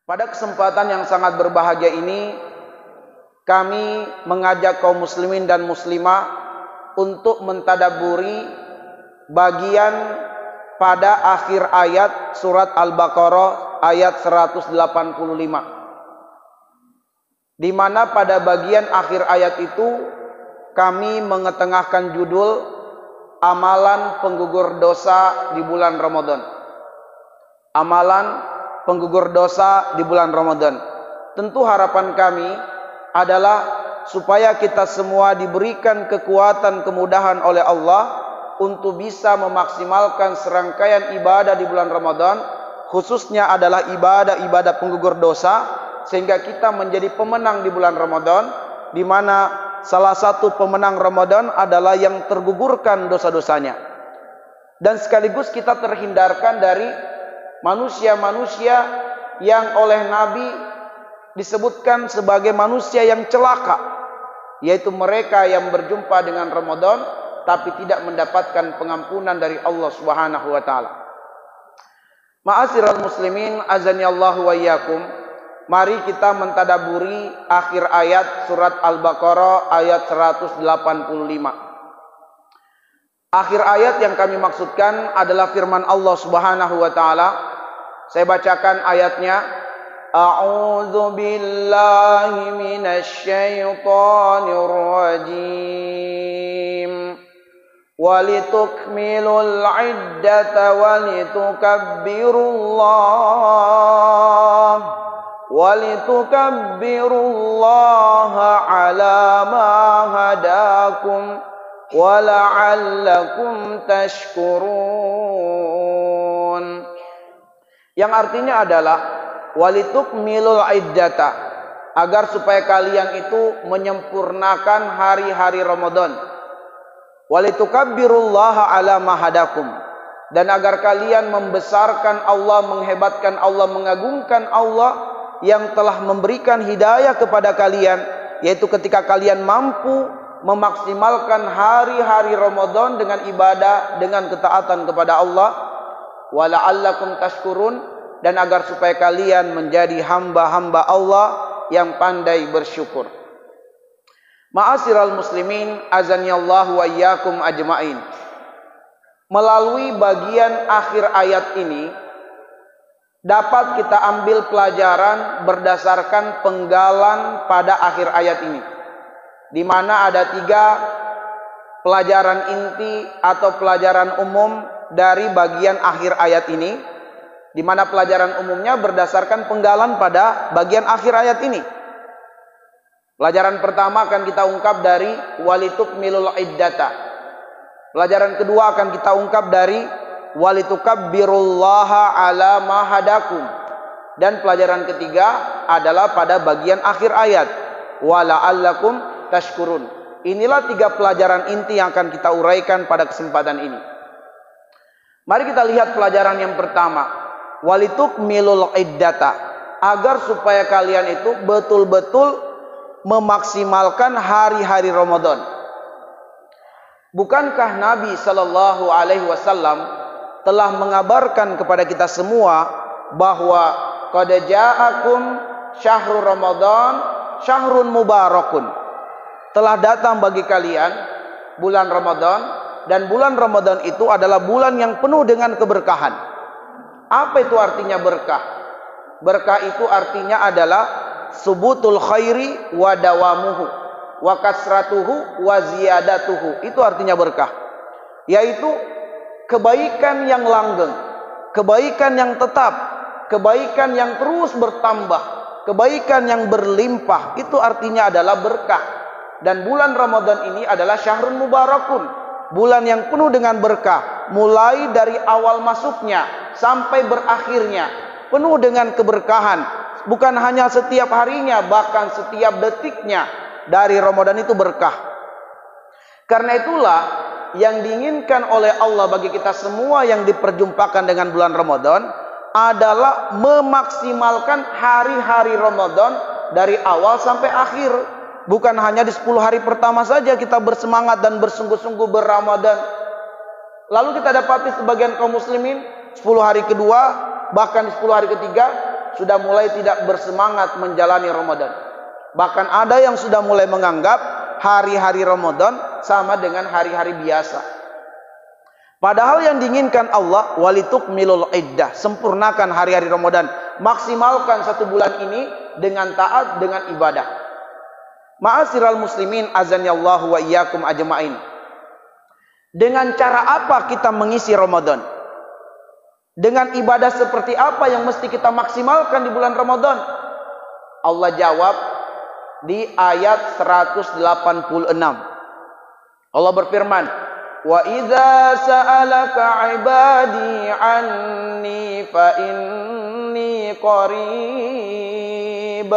Pada kesempatan yang sangat berbahagia ini, kami mengajak kaum muslimin dan muslimah untuk mentadabburi bagian pada akhir ayat surat Al-Baqarah ayat 185. Di mana pada bagian akhir ayat itu kami mengetengahkan judul amalan penggugur dosa di bulan Ramadan. Amalan penggugur dosa di bulan Ramadan. Tentu harapan kami adalah supaya kita semua diberikan kekuatan kemudahan oleh Allah untuk bisa memaksimalkan serangkaian ibadah di bulan Ramadan, khususnya adalah ibadah-ibadah penggugur dosa, sehingga kita menjadi pemenang di bulan Ramadan, di mana salah satu pemenang Ramadan adalah yang tergugurkan dosa-dosanya. Dan sekaligus kita terhindarkan dari manusia-manusia yang oleh Nabi disebutkan sebagai manusia yang celaka, yaitu mereka yang berjumpa dengan Ramadan tapi tidak mendapatkan pengampunan dari Allah Subhanahu wa taala. Ma'asyiral muslimin, azani Allah wa iyyakum. Mari kita mentadabburi akhir ayat surat Al-Baqarah ayat 185. Akhir ayat yang kami maksudkan adalah firman Allah Subhanahu wa taala. Saya bacakan ayatnya. A'udzu billahi minasy syaithanir rajim. Walitukmilul 'iddata walitukabbirullaha 'ala ma hadakum wa la'allakum tashkurun. Yang artinya adalah walitukmilul 'iddata, agar supaya kalian itu menyempurnakan hari-hari Ramadan. Walitukabbirullaha 'ala ma hadakum, dan agar kalian membesarkan Allah, menghebatkan Allah, mengagungkan Allah yang telah memberikan hidayah kepada kalian, yaitu ketika kalian mampu memaksimalkan hari-hari Ramadan dengan ibadah, dengan ketaatan kepada Allah. Wa la'allakum tashkurun, dan agar supaya kalian menjadi hamba-hamba Allah yang pandai bersyukur. Ma'asyiral muslimin, azani Allah wa iyyakum ajmain. Melalui bagian akhir ayat ini dapat kita ambil pelajaran berdasarkan penggalan pada akhir ayat ini, di mana ada 3 pelajaran inti atau pelajaran umum dari bagian akhir ayat ini, di mana pelajaran umumnya berdasarkan penggalan pada bagian akhir ayat ini. Pelajaran pertama akan kita ungkap dari walitukmilul 'iddata. Pelajaran kedua akan kita ungkap dari walitukabbirullaha 'ala ma hadakum. Dan pelajaran ketiga adalah pada bagian akhir ayat wa la'allakum tashkurun. Inilah 3 pelajaran inti yang akan kita uraikan pada kesempatan ini. Mari kita lihat pelajaran yang pertama, walitukmilul 'iddata, agar supaya kalian itu betul-betul memaksimalkan hari-hari Ramadan. Bukankah Nabi sallallahu alaihi wasallam telah mengabarkan kepada kita semua bahwa qad ja'akum syahrul Ramadan syahrun mubarakun, telah datang bagi kalian bulan Ramadan, dan bulan Ramadan itu adalah bulan yang penuh dengan keberkahan. Apa itu artinya berkah? Berkah itu artinya adalah subutul khairi wa dawamuhu wa kasratuhu wa ziyadatuhu. Itu artinya berkah, yaitu kebaikan yang langgeng, kebaikan yang tetap, kebaikan yang terus bertambah, kebaikan yang berlimpah. Itu artinya adalah berkah. Dan bulan Ramadan ini adalah syahrun mubarakun, bulan yang penuh dengan berkah, mulai dari awal masuknya sampai berakhirnya penuh dengan keberkahan. Bukan hanya setiap harinya, bahkan setiap detiknya dari Ramadan itu berkah. Karena itulah yang diinginkan oleh Allah bagi kita semua yang diperjumpakan dengan bulan Ramadan adalah memaksimalkan hari-hari Ramadan dari awal sampai akhir. Bukan hanya di 10 hari pertama saja kita bersemangat dan bersungguh-sungguh berRamadan. Lalu kita dapati sebagian kaum muslimin 10 hari kedua, bahkan di 10 hari ketiga sudah mulai tidak bersemangat menjalani Ramadan. Bahkan ada yang sudah mulai menganggap hari-hari Ramadan sama dengan hari-hari biasa. Padahal yang diinginkan Allah, walitukmilul iddah, sempurnakan hari-hari Ramadan, maksimalkan 1 bulan ini dengan taat, dengan ibadah. Ma'asyiral muslimin azanillahu wa iyyakum ajmain. Dengan cara apa kita mengisi Ramadan? Dengan ibadah seperti apa yang mesti kita maksimalkan di bulan Ramadan? Allah jawab di ayat 186. Allah berfirman, "Wa idza sa'alaka 'ibadi 'anni fa inni qarib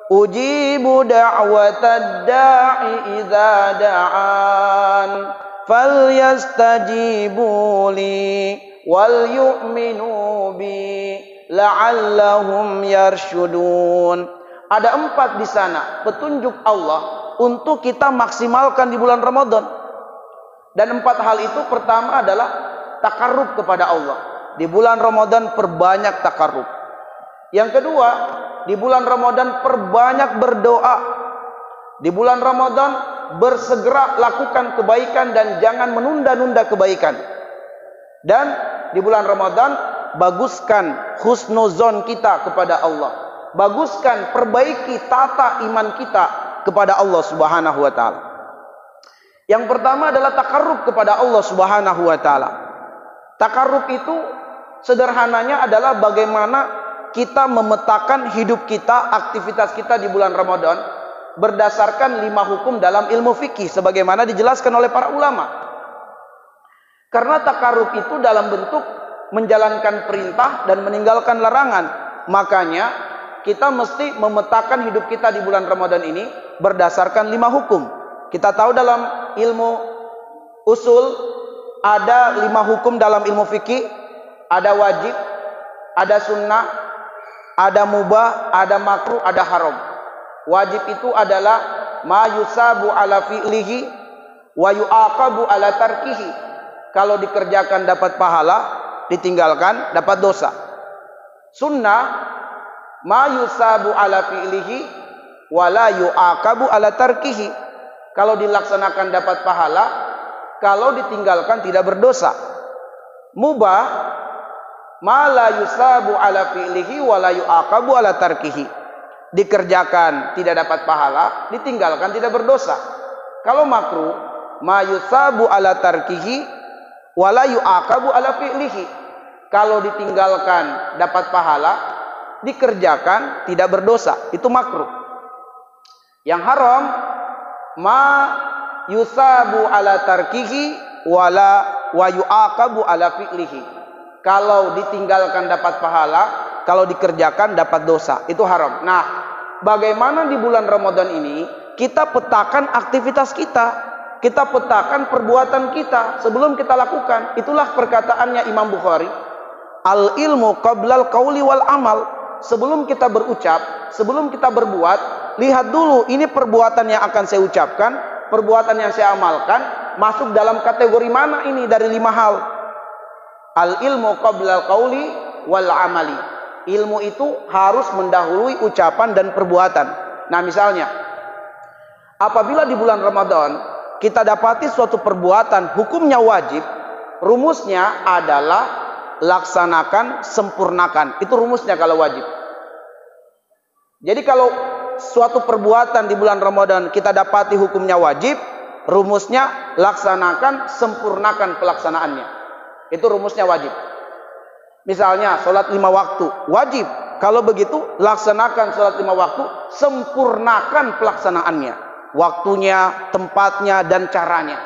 ujibu da'watad da'i idza da'an falyastajibu li wal yu'minu bi la'allahum yarshudun." Ada 4 di sana petunjuk Allah untuk kita maksimalkan di bulan Ramadan. Dan 4 hal itu, pertama adalah takarrub kepada Allah. Di bulan Ramadan perbanyak takarrub. Yang kedua, di bulan Ramadan perbanyak berdoa. Di bulan Ramadan bersegera lakukan kebaikan dan jangan menunda-nunda kebaikan. Dan di bulan Ramadan baguskan husnuzon kita kepada Allah. Baguskan, perbaiki tata iman kita kepada Allah Subhanahu wa taala. Yang pertama adalah takarrub kepada Allah Subhanahu wa taala. Takarrub itu sederhananya adalah bagaimana kita memetakan hidup kita, aktivitas kita di bulan Ramadan berdasarkan 5 hukum dalam ilmu fikih sebagaimana dijelaskan oleh para ulama. Karena takarrub itu dalam bentuk menjalankan perintah dan meninggalkan larangan. Makanya kita mesti memetakan hidup kita di bulan Ramadan ini berdasarkan 5 hukum. Kita tahu dalam ilmu usul ada 5 hukum dalam ilmu fikih. Ada wajib, ada sunnah, ada mubah, ada makruh, ada haram. Wajib itu adalah ma yusabu ala fi'lihi wa yu'aqabu ala tarkihi. Kalau dikerjakan dapat pahala, ditinggalkan dapat dosa. Sunnah ma yusabu ala fi'lihi wa la yu'aqabu ala tarkihi. Kalau dilaksanakan dapat pahala, kalau ditinggalkan tidak berdosa. Mubah ma la yusabu ala fi'lihi wa la yu'aqabu ala tarkihi. Dikerjakan tidak dapat pahala, ditinggalkan tidak berdosa. Kalau makruh ma yusabu ala tarkihi wa la yu'aqabu ala fi'lihi. Kalau ditinggalkan dapat pahala, dikerjakan tidak berdosa, itu makruh. Yang haram ma yusabu ala tarkihi wa yu'aqabu ala fi'lihi. Kalau ditinggalkan dapat pahala, kalau dikerjakan dapat dosa, itu haram. Nah, bagaimana di bulan Ramadan ini kita petakan aktivitas kita, kita petakan perbuatan kita sebelum kita lakukan. Itulah perkataannya Imam Bukhari, al ilmu qablal qauli wal amal. Sebelum kita berucap, sebelum kita berbuat, lihat dulu ini perbuatan yang akan saya ucapkan, perbuatan yang saya amalkan masuk dalam kategori mana ini dari 5 hal. Al ilmu qablal qauli wal amali. Ilmu itu harus mendahului ucapan dan perbuatan. Nah, misalnya apabila di bulan Ramadan kita dapati suatu perbuatan hukumnya wajib, rumusnya adalah laksanakan, sempurnakan. Itu rumusnya kalau wajib. Jadi kalau suatu perbuatan di bulan Ramadan kita dapati hukumnya wajib, rumusnya laksanakan, sempurnakan pelaksanaannya. Itu rumusnya wajib. Misalnya sholat 5 waktu wajib. Kalau begitu laksanakan sholat 5 waktu, sempurnakan pelaksanaannya, waktunya, tempatnya, dan caranya.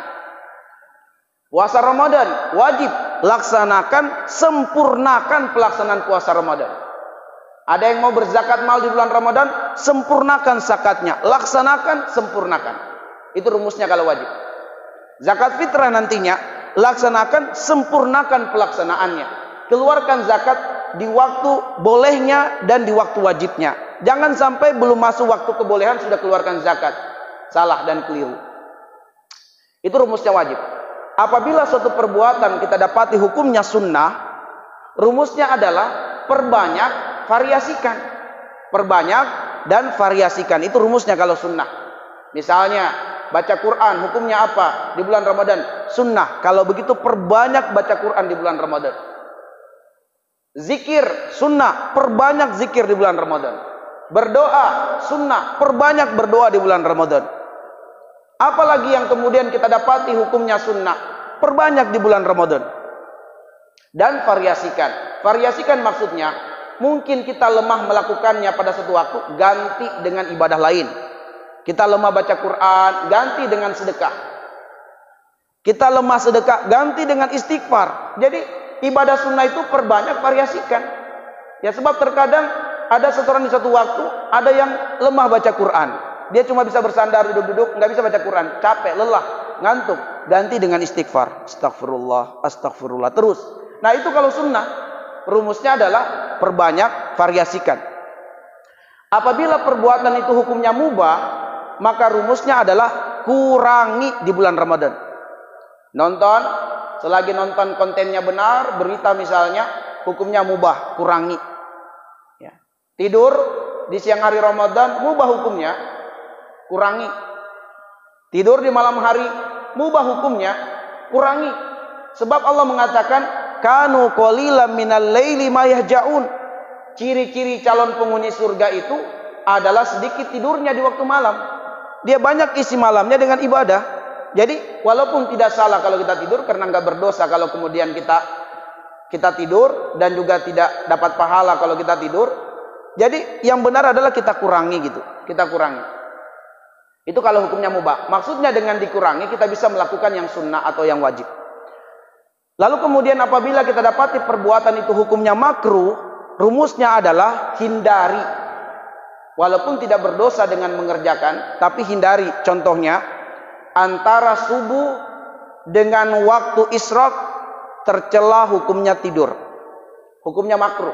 Puasa Ramadan wajib, laksanakan, sempurnakan pelaksanaan puasa Ramadan. Ada yang mau berzakat mal di bulan Ramadan, sempurnakan zakatnya, laksanakan, sempurnakan. Itu rumusnya kalau wajib. Zakat fitrah nantinya, laksanakan, sempurnakan pelaksanaannya. Keluarkan zakat di waktu bolehnya dan di waktu wajibnya. Jangan sampai belum masuk waktu kebolehan sudah keluarkan zakat. Salah dan keliru. Itu rumusnya wajib. Apabila suatu perbuatan kita dapati hukumnya sunnah, rumusnya adalah perbanyak variasikan. Perbanyak dan variasikan. Itu rumusnya kalau sunnah. Misalnya baca Quran, hukumnya apa di bulan Ramadan? Sunnah. Kalau begitu perbanyak baca Quran di bulan Ramadan. Zikir, sunnah, perbanyak zikir di bulan Ramadan. Berdoa, sunnah, perbanyak berdoa di bulan Ramadan. Apalagi yang kemudian kita dapati hukumnya sunnah, perbanyak di bulan Ramadan. Dan variasikan. Variasikan maksudnya, mungkin kita lemah melakukannya pada satu waktu, ganti dengan ibadah lain. Kita lemah baca Quran, ganti dengan sedekah. Kita lemah sedekah, ganti dengan istighfar. Jadi ibadah sunnah itu perbanyak, variasikan. Ya, sebab terkadang ada seseorang di satu waktu, ada yang lemah baca Quran. Dia cuma bisa bersandar, duduk-duduk, nggak bisa baca Quran. Capek, lelah, ngantuk. Ganti dengan istighfar. Astagfirullah, astagfirullah. Terus. Nah, itu kalau sunnah. Rumusnya adalah perbanyak, variasikan. Apabila perbuatan itu hukumnya mubah, maka rumusnya adalah kurangi di bulan Ramadan. Nonton, selagi nonton kontennya benar, berita misalnya, hukumnya mubah, kurangi. Ya. Tidur di siang hari Ramadan, mubah hukumnya, kurangi. Tidur di malam hari, mubah hukumnya, kurangi. Sebab Allah mengatakan, kanu qalilan minal laili ma yahja'un. Ciri-ciri calon penghuni surga itu adalah sedikit tidurnya di waktu malam. Dia banyak isi malamnya dengan ibadah. Jadi walaupun tidak salah kalau kita tidur, karena nggak berdosa kalau kemudian kita tidur, dan juga tidak dapat pahala kalau kita tidur. Jadi yang benar adalah kita kurangi gitu. Kita kurangi. Itu kalau hukumnya mubah. Maksudnya dengan dikurangi kita bisa melakukan yang sunnah atau yang wajib. Lalu kemudian apabila kita dapati perbuatan itu hukumnya makruh, rumusnya adalah hindari. Walaupun tidak berdosa dengan mengerjakan, tapi hindari. Contohnya, antara subuh dengan waktu isyraq tercela hukumnya tidur. Hukumnya makruh.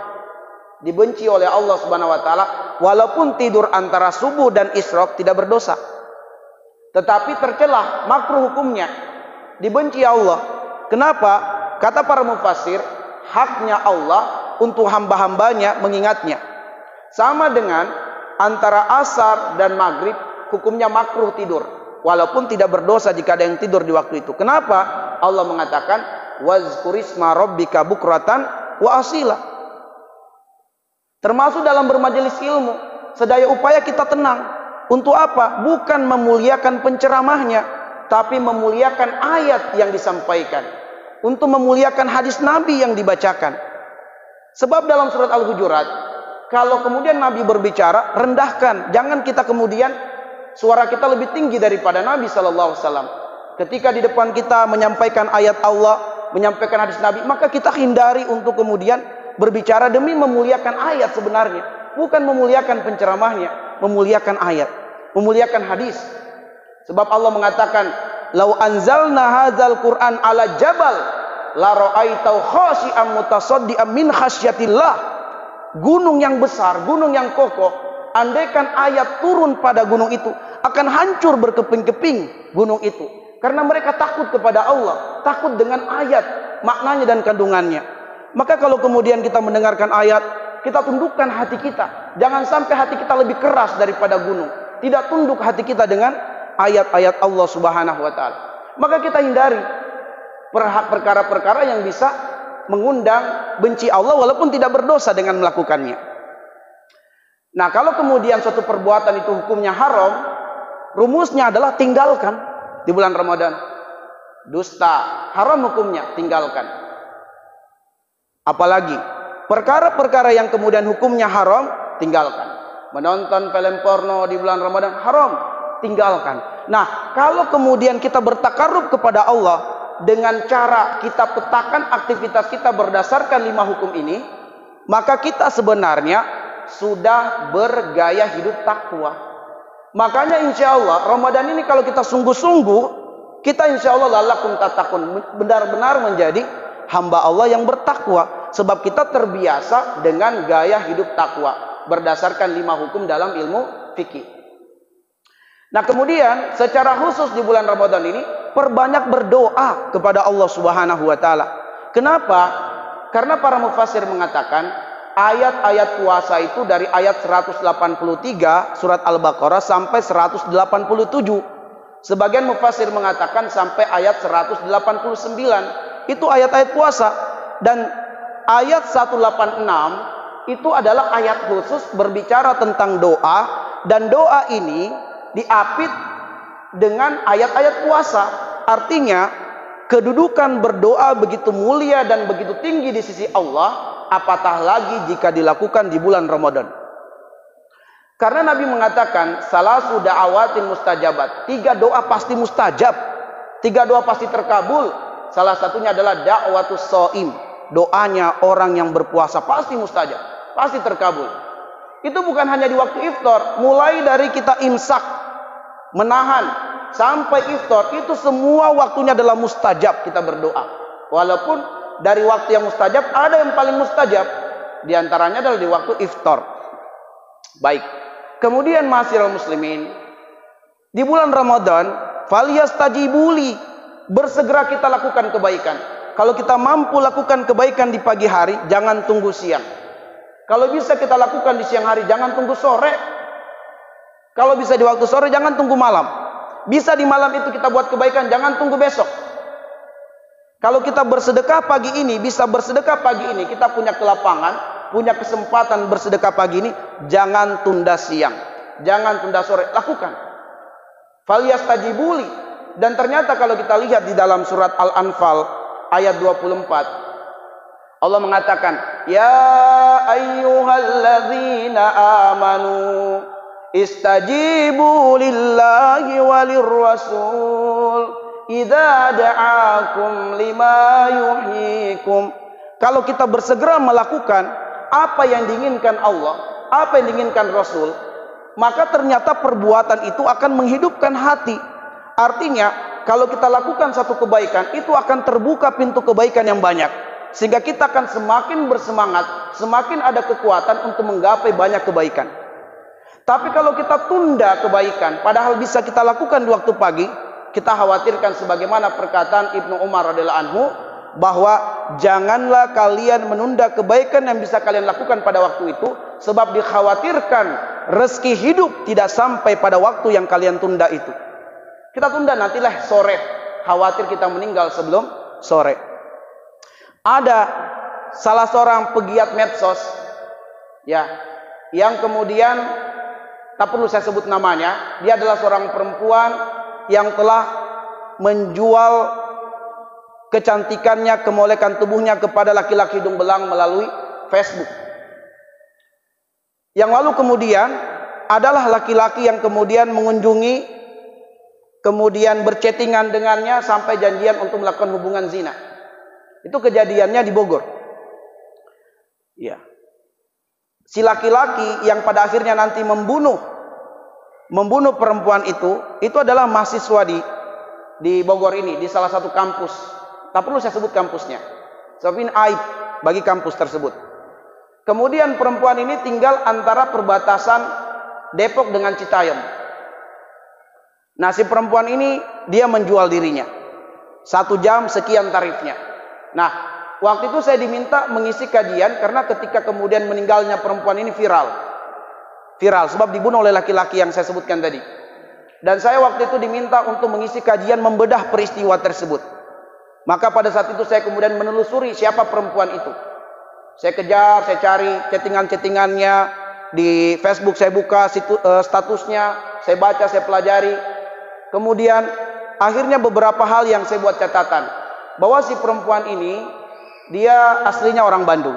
Dibenci oleh Allah Subhanahu wa taala. Walaupun tidur antara subuh dan isyraq tidak berdosa. Tetapi tercela, makruh hukumnya. Dibenci Allah. Kenapa? Kata para mufassir, haknya Allah untuk hamba-hambanya mengingatnya. Sama dengan antara asar dan maghrib, hukumnya makruh tidur. Walaupun tidak berdosa jika ada yang tidur di waktu itu. Kenapa? Allah mengatakan, wazkurisma rabbika bukratan wa asila. Termasuk dalam bermajelis ilmu, sedaya upaya kita tenang. Untuk apa? Bukan memuliakan penceramahnya, tapi memuliakan ayat yang disampaikan. Untuk memuliakan hadis Nabi yang dibacakan. Sebab dalam surat Al-Hujurat, kalau kemudian Nabi berbicara, rendahkan. Jangan kita kemudian suara kita lebih tinggi daripada Nabi SAW. Ketika di depan kita menyampaikan ayat Allah, menyampaikan hadis Nabi, maka kita hindari untuk kemudian berbicara demi memuliakan ayat sebenarnya. Bukan memuliakan penceramahnya, memuliakan ayat, memuliakan hadis. Sebab Allah mengatakan, "Lau anzalna hadzal Qur'an ala jabal la ra'aitau khashi'an mutasaddian min khasyatillah." Gunung yang besar, gunung yang kokoh, andaikan ayat turun pada gunung itu, akan hancur berkeping-keping gunung itu. Karena mereka takut kepada Allah, takut dengan ayat, maknanya dan kandungannya. Maka kalau kemudian kita mendengarkan ayat, kita tundukkan hati kita. Jangan sampai hati kita lebih keras daripada gunung. Tidak tunduk hati kita dengan ayat-ayat Allah Subhanahu wa taala. Maka kita hindari perkara-perkara yang bisa mengundang benci Allah walaupun tidak berdosa dengan melakukannya. Nah, kalau kemudian suatu perbuatan itu hukumnya haram, rumusnya adalah tinggalkan di bulan Ramadan. Dusta, haram hukumnya, tinggalkan. Apalagi perkara-perkara yang kemudian hukumnya haram, tinggalkan. Menonton film porno di bulan Ramadan haram, tinggalkan. Nah, kalau kemudian kita bertakarrub kepada Allah dengan cara kita petakan aktivitas kita berdasarkan 5 hukum ini, maka kita sebenarnya sudah bergaya hidup takwa. Makanya insya Allah Ramadan ini kalau kita sungguh-sungguh, kita insya Allah lalakum tatakun, benar-benar menjadi hamba Allah yang bertakwa. Sebab kita terbiasa dengan gaya hidup takwa berdasarkan 5 hukum dalam ilmu fikih. Nah, kemudian secara khusus di bulan Ramadan ini perbanyak berdoa kepada Allah Subhanahu wa taala. Kenapa? Karena para mufassir mengatakan ayat-ayat puasa itu dari ayat 183 surat Al-Baqarah sampai 187. Sebagian mufassir mengatakan sampai ayat 189. Itu ayat-ayat puasa. Dan ayat 186 itu adalah ayat khusus berbicara tentang doa, dan doa ini diapit dengan ayat-ayat puasa. Artinya kedudukan berdoa begitu mulia dan begitu tinggi di sisi Allah, apatah lagi jika dilakukan di bulan Ramadan. Karena Nabi mengatakan salasu da'awatin mustajabat, 3 doa pasti mustajab, 3 doa pasti terkabul. Salah satunya adalah da'watus shaim, doanya orang yang berpuasa pasti mustajab, pasti terkabul. Itu bukan hanya di waktu iftar, mulai dari kita imsak, menahan sampai iftar, itu semua waktunya adalah mustajab kita berdoa. Walaupun dari waktu yang mustajab ada yang paling mustajab, di antaranya adalah di waktu iftar. Baik. Kemudian ma'asyiral muslimin, di bulan Ramadan falyastajibuli, bersegera kita lakukan kebaikan. Kalau kita mampu lakukan kebaikan di pagi hari, jangan tunggu siang. Kalau bisa kita lakukan di siang hari, jangan tunggu sore. Kalau bisa di waktu sore, jangan tunggu malam. Bisa di malam itu kita buat kebaikan, jangan tunggu besok. Kalau kita bersedekah pagi ini, bisa bersedekah pagi ini, kita punya kelapangan, punya kesempatan bersedekah pagi ini, jangan tunda siang, jangan tunda sore, lakukan. Falyastajibuli. Dan ternyata kalau kita lihat di dalam surat Al-Anfal ayat 24, Allah mengatakan, ya ayyuhalladzina amanu istajibu lillahi walir rasul idza da'akum lima yuhyikum. Kalau kita bersegera melakukan apa yang diinginkan Allah, apa yang diinginkan Rasul, maka ternyata perbuatan itu akan menghidupkan hati. Artinya, kalau kita lakukan satu kebaikan, itu akan terbuka pintu kebaikan yang banyak, sehingga kita akan semakin bersemangat, semakin ada kekuatan untuk menggapai banyak kebaikan. Tapi kalau kita tunda kebaikan, padahal bisa kita lakukan di waktu pagi, kita khawatirkan sebagaimana perkataan Ibnu Umar radhiyallahu anhu, bahwa janganlah kalian menunda kebaikan yang bisa kalian lakukan pada waktu itu, sebab dikhawatirkan rezeki hidup tidak sampai pada waktu yang kalian tunda itu. Kita tunda nantilah sore, khawatir kita meninggal sebelum sore. Ada salah seorang pegiat medsos, ya, yang kemudian tak perlu saya sebut namanya, dia adalah seorang perempuan yang telah menjual kecantikannya, kemolekan tubuhnya kepada laki-laki hidung belang melalui Facebook. Yang lalu kemudian adalah laki-laki yang kemudian mengunjungi, kemudian berchattingan dengannya sampai janjian untuk melakukan hubungan zina. Itu kejadiannya di Bogor. Ya. Si laki-laki yang pada akhirnya nanti membunuh perempuan itu adalah mahasiswa di Bogor ini, di salah satu kampus. Tak perlu saya sebut kampusnya, sebab ini aib bagi kampus tersebut. Kemudian perempuan ini tinggal antara perbatasan Depok dengan Citayam. Nah, si perempuan ini dia menjual dirinya, 1 jam sekian tarifnya. Nah, waktu itu saya diminta mengisi kajian karena ketika kemudian meninggalnya perempuan ini viral sebab dibunuh oleh laki-laki yang saya sebutkan tadi. Dan saya waktu itu diminta untuk mengisi kajian membedah peristiwa tersebut. Maka pada saat itu saya kemudian menelusuri siapa perempuan itu. Saya kejar, saya cari chattingan-chattingannya di Facebook, saya buka statusnya, saya baca, saya pelajari. Kemudian akhirnya beberapa hal yang saya buat catatan, bahwa si perempuan ini dia aslinya orang Bandung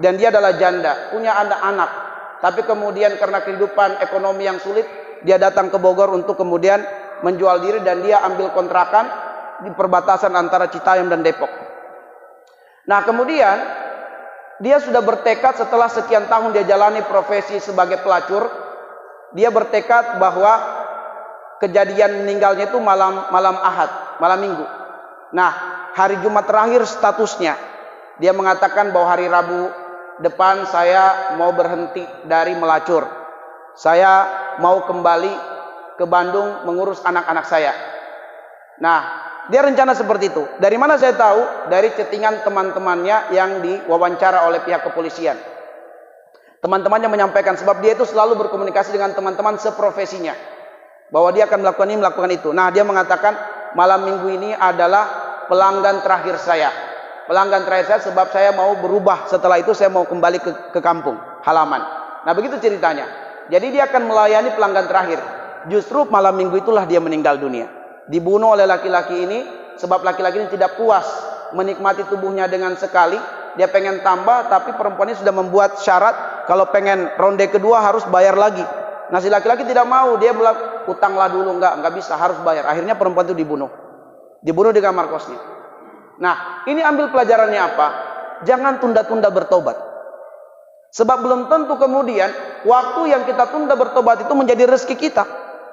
dan dia adalah janda, punya anak-anak. Tapi kemudian karena kehidupan ekonomi yang sulit, dia datang ke Bogor untuk kemudian menjual diri dan dia ambil kontrakan di perbatasan antara Citayam dan Depok. Nah, kemudian dia sudah bertekad setelah sekian tahun dia jalani profesi sebagai pelacur, dia bertekad bahwa kejadian meninggalnya itu malam Ahad, malam Minggu. Nah, hari Jumat terakhir statusnya dia mengatakan bahwa hari Rabu depan saya mau berhenti dari melacur. Saya mau kembali ke Bandung mengurus anak-anak saya. Nah, dia rencana seperti itu. Dari mana saya tahu? Dari chattingan teman-temannya yang diwawancara oleh pihak kepolisian. Teman-temannya menyampaikan, sebab dia itu selalu berkomunikasi dengan teman-teman seprofesinya, bahwa dia akan melakukan ini, melakukan itu. Nah, dia mengatakan malam minggu ini adalah pelanggan terakhir saya. Pelanggan terakhir saya sebab saya mau berubah. Setelah itu saya mau kembali ke kampung halaman. Nah, begitu ceritanya. Jadi dia akan melayani pelanggan terakhir. Justru malam minggu itulah dia meninggal dunia. Dibunuh oleh laki-laki ini sebab laki-laki ini tidak puas menikmati tubuhnya dengan sekali. Dia pengen tambah, tapi perempuan ini sudah membuat syarat kalau pengen ronde kedua harus bayar lagi. Nah, si laki-laki tidak mau. Dia bilang, utanglah dulu. Enggak bisa, harus bayar. Akhirnya perempuan itu dibunuh. Dibunuh di kamar kosnya. Nah, ini ambil pelajarannya apa? Jangan tunda-tunda bertobat. Sebab belum tentu kemudian waktu yang kita tunda bertobat itu menjadi rezeki kita.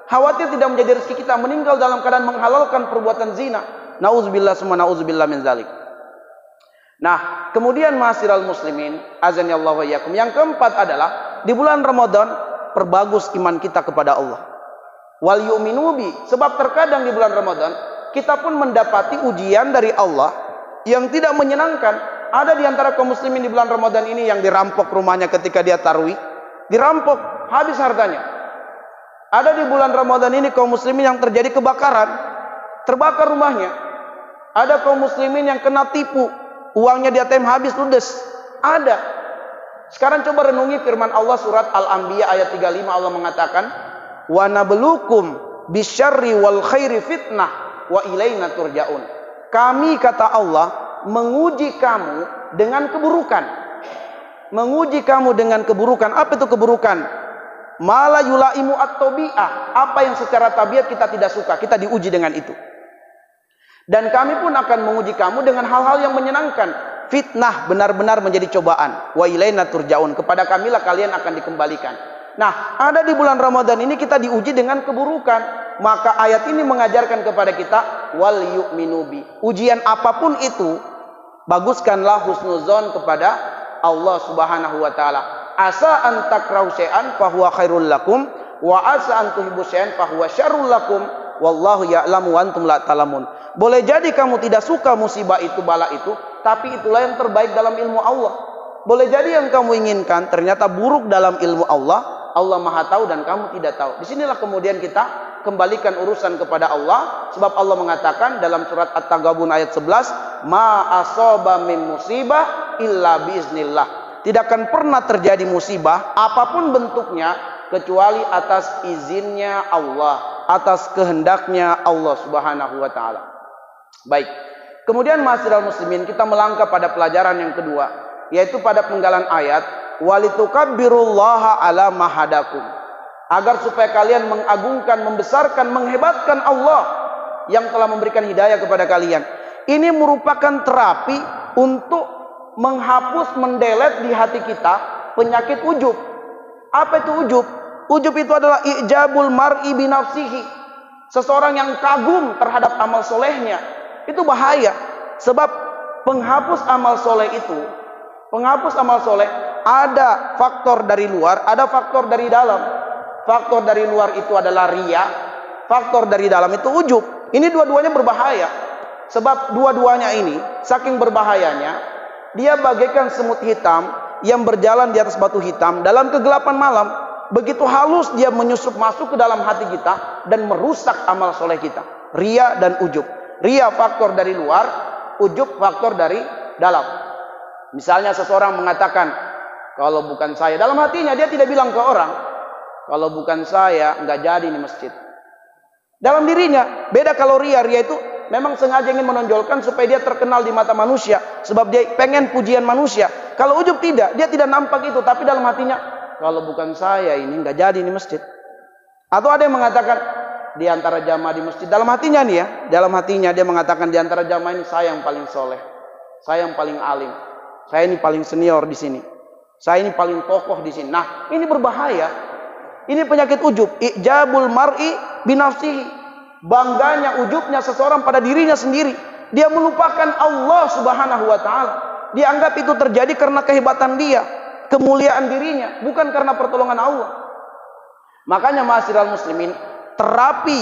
Khawatir tidak menjadi rezeki kita, meninggal dalam keadaan menghalalkan perbuatan zina. Nauzubillah summa nauzubillah min zalik. Nah, kemudian ma'asyiral muslimin, azanillahu wa iyyakum. Yang keempat adalah di bulan Ramadan perbagus iman kita kepada Allah. Wal yu'minu bi, sebab terkadang di bulan Ramadan kita pun mendapati ujian dari Allah yang tidak menyenangkan. Ada di antara kaum muslimin di bulan Ramadan ini yang dirampok rumahnya ketika dia tarawih, dirampok, habis hartanya. Ada di bulan Ramadan ini kaum muslimin yang terjadi kebakaran, terbakar rumahnya. Ada kaum muslimin yang kena tipu, uangnya di ATM habis ludes. Ada. Sekarang coba renungi firman Allah surat Al-Anbiya ayat 35. Allah mengatakan, "Wa nabluukum bisyarri wal khairi fitnah wa ilaina turja'un." Kami, kata Allah, menguji kamu dengan keburukan. Menguji kamu dengan keburukan. Apa itu keburukan? Mala yulaimu at-tabi'ah. Apa yang secara tabiat kita tidak suka, kita diuji dengan itu. Dan kami pun akan menguji kamu dengan hal-hal yang menyenangkan. Fitnah benar-benar menjadi cobaan. Wa ilaina turja'un. Kepada kamilah kalian akan dikembalikan. Nah, ada di bulan Ramadan ini kita diuji dengan keburukan. Maka ayat ini mengajarkan kepada kita wal yu'minu bi. Ujian apapun itu, baguskanlah husnuzon kepada Allah Subhanahu wa taala. Asa an takrahu syai'an fa huwa khairul lakum wa asa an tuhibbu syai'an fa huwa syarrul lakum wallahu ya'lamu wa antum la ta'lamun. Boleh jadi kamu tidak suka musibah itu, bala itu, tapi itulah yang terbaik dalam ilmu Allah. Boleh jadi yang kamu inginkan ternyata buruk dalam ilmu Allah. Allah Maha tahu dan kamu tidak tahu. Disinilah kemudian kita kembalikan urusan kepada Allah, sebab Allah mengatakan dalam surat At-Taghabun ayat 11, ma asaba min musibah illa biiznillah. Tidak akan pernah terjadi musibah apapun bentuknya kecuali atas izinnya Allah, atas kehendaknya Allah Subhanahu wa taala. Baik. Kemudian ma'asyiral muslimin, kita melangkah pada pelajaran yang kedua, yaitu pada penggalan ayat walitukabbirullaha ala mahadakum, agar supaya kalian mengagungkan, membesarkan, menghebatkan Allah yang telah memberikan hidayah kepada kalian. Ini merupakan terapi untuk menghapus, mendelet di hati kita penyakit ujub. Apa itu ujub? Ujub itu adalah ijabul mar'i binafsihi. Seseorang yang kagum terhadap amal solehnya. Itu bahaya. Sebab penghapus amal soleh itu, penghapus amal soleh, ada faktor dari luar, ada faktor dari dalam. Faktor dari luar itu adalah riya, faktor dari dalam itu ujub. Ini dua-duanya berbahaya. Sebab dua-duanya ini saking berbahayanya, dia bagaikan semut hitam yang berjalan di atas batu hitam dalam kegelapan malam. Begitu halus dia menyusup masuk ke dalam hati kita dan merusak amal soleh kita. Riya dan ujub. Riya faktor dari luar, ujub faktor dari dalam. Misalnya seseorang mengatakan, kalau bukan saya, dalam hatinya dia tidak bilang ke orang, kalau bukan saya nggak jadi ini masjid. Dalam dirinya beda. Kalau riya itu memang sengaja ingin menonjolkan supaya dia terkenal di mata manusia, sebab dia pengen pujian manusia. Kalau ujub tidak, dia tidak nampak itu, tapi dalam hatinya, kalau bukan saya ini nggak jadi ini masjid. Atau ada yang mengatakan di antara jamaah di masjid, dalam hatinya nih ya, dalam hatinya dia mengatakan di antara jamaah ini saya yang paling soleh, saya yang paling alim, saya ini paling senior di sini, saya ini paling kokoh di sini. Nah, ini berbahaya. Ini penyakit ujub. Ijabul mar'i binafsihi. Bangganya, ujubnya seseorang pada dirinya sendiri. Dia melupakan Allah Subhanahu wa taala. Dia anggap itu terjadi karena kehebatan dia, kemuliaan dirinya, bukan karena pertolongan Allah. Makanya ma'asyiral muslimin, terapi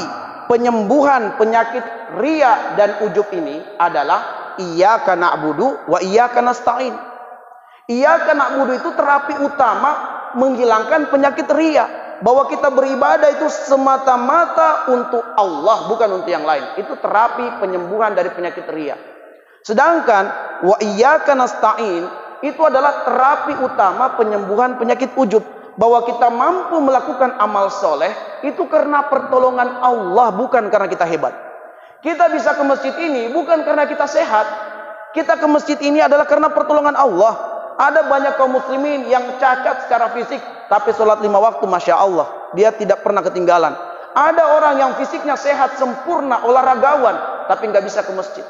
penyembuhan penyakit riya dan ujub ini adalah iyyaka na'budu wa iyyaka nasta'in. Iyyaka na'budu itu terapi utama menghilangkan penyakit riya. Bahwa kita beribadah itu semata-mata untuk Allah, bukan untuk yang lain. Itu terapi penyembuhan dari penyakit riya. Sedangkan wa iyyaka nasta'in itu adalah terapi utama penyembuhan penyakit ujub. Bahwa kita mampu melakukan amal soleh itu karena pertolongan Allah, bukan karena kita hebat. Kita bisa ke masjid ini bukan karena kita sehat. Kita ke masjid ini adalah karena pertolongan Allah. Ada banyak kaum muslimin yang cacat secara fisik, tapi sholat 5 waktu, Masya Allah, dia tidak pernah ketinggalan. Ada orang yang fisiknya sehat, sempurna, olahragawan, tapi nggak bisa ke masjid.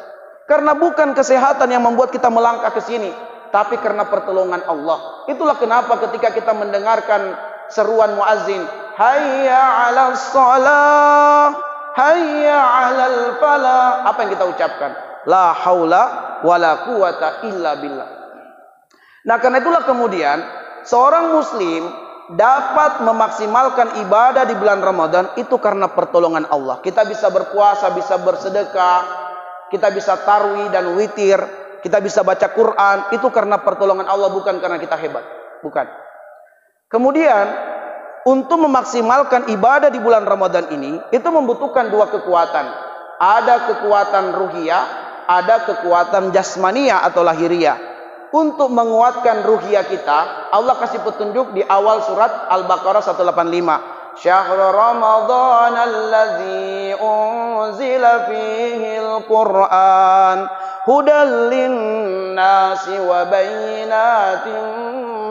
Karena bukan kesehatan yang membuat kita melangkah ke sini, tapi karena pertolongan Allah. Itulah kenapa ketika kita mendengarkan seruan muazzin, hayya 'alas shalah, hayya 'alal falah, apa yang kita ucapkan? La haula wala quwata illa billah. Nah, karena itulah kemudian seorang muslim dapat memaksimalkan ibadah di bulan Ramadan itu karena pertolongan Allah. Kita bisa berpuasa, bisa bersedekah, kita bisa tarwi dan witir, kita bisa baca Quran, itu karena pertolongan Allah, bukan karena kita hebat. Bukan. Kemudian untuk memaksimalkan ibadah di bulan Ramadan ini, itu membutuhkan 2 kekuatan. Ada kekuatan ruhiyah, ada kekuatan jasmaniyah atau lahiriah. Untuk menguatkan ruhiyah kita, Allah kasih petunjuk di awal surat Al-Baqarah 185. Syahrul Ramadan allazi unzila fihil Qur'an hudal linnasi wa bayyinatin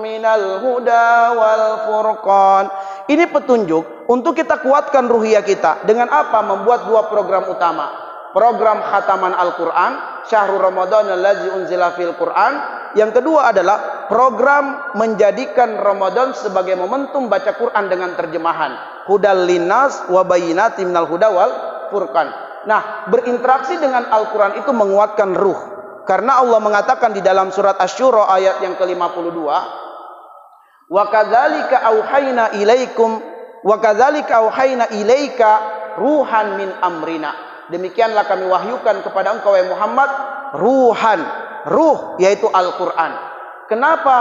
minal huda wal furqan. Ini petunjuk untuk kita kuatkan ruhiyah kita. Dengan apa? Membuat 2 program utama. Program khataman Al-Quran, Syahrul Ramadan allazi unzila fil Qur'an. Yang kedua adalah program menjadikan Ramadan sebagai momentum baca Quran dengan terjemahan. Hudal linnas wa bayyinatin minal huda wal furqan. Nah, berinteraksi dengan Al-Quran itu menguatkan ruh. Karena Allah mengatakan di dalam surat Asy-Syura ayat yang ke-52, wa kadzalika auhayna ilaikum wa kadzalika auhayna ilaika ruhan min amrina. Demikianlah kami wahyukan kepada engkau wahai Muhammad ruhan, ruh yaitu Al-Quran. Kenapa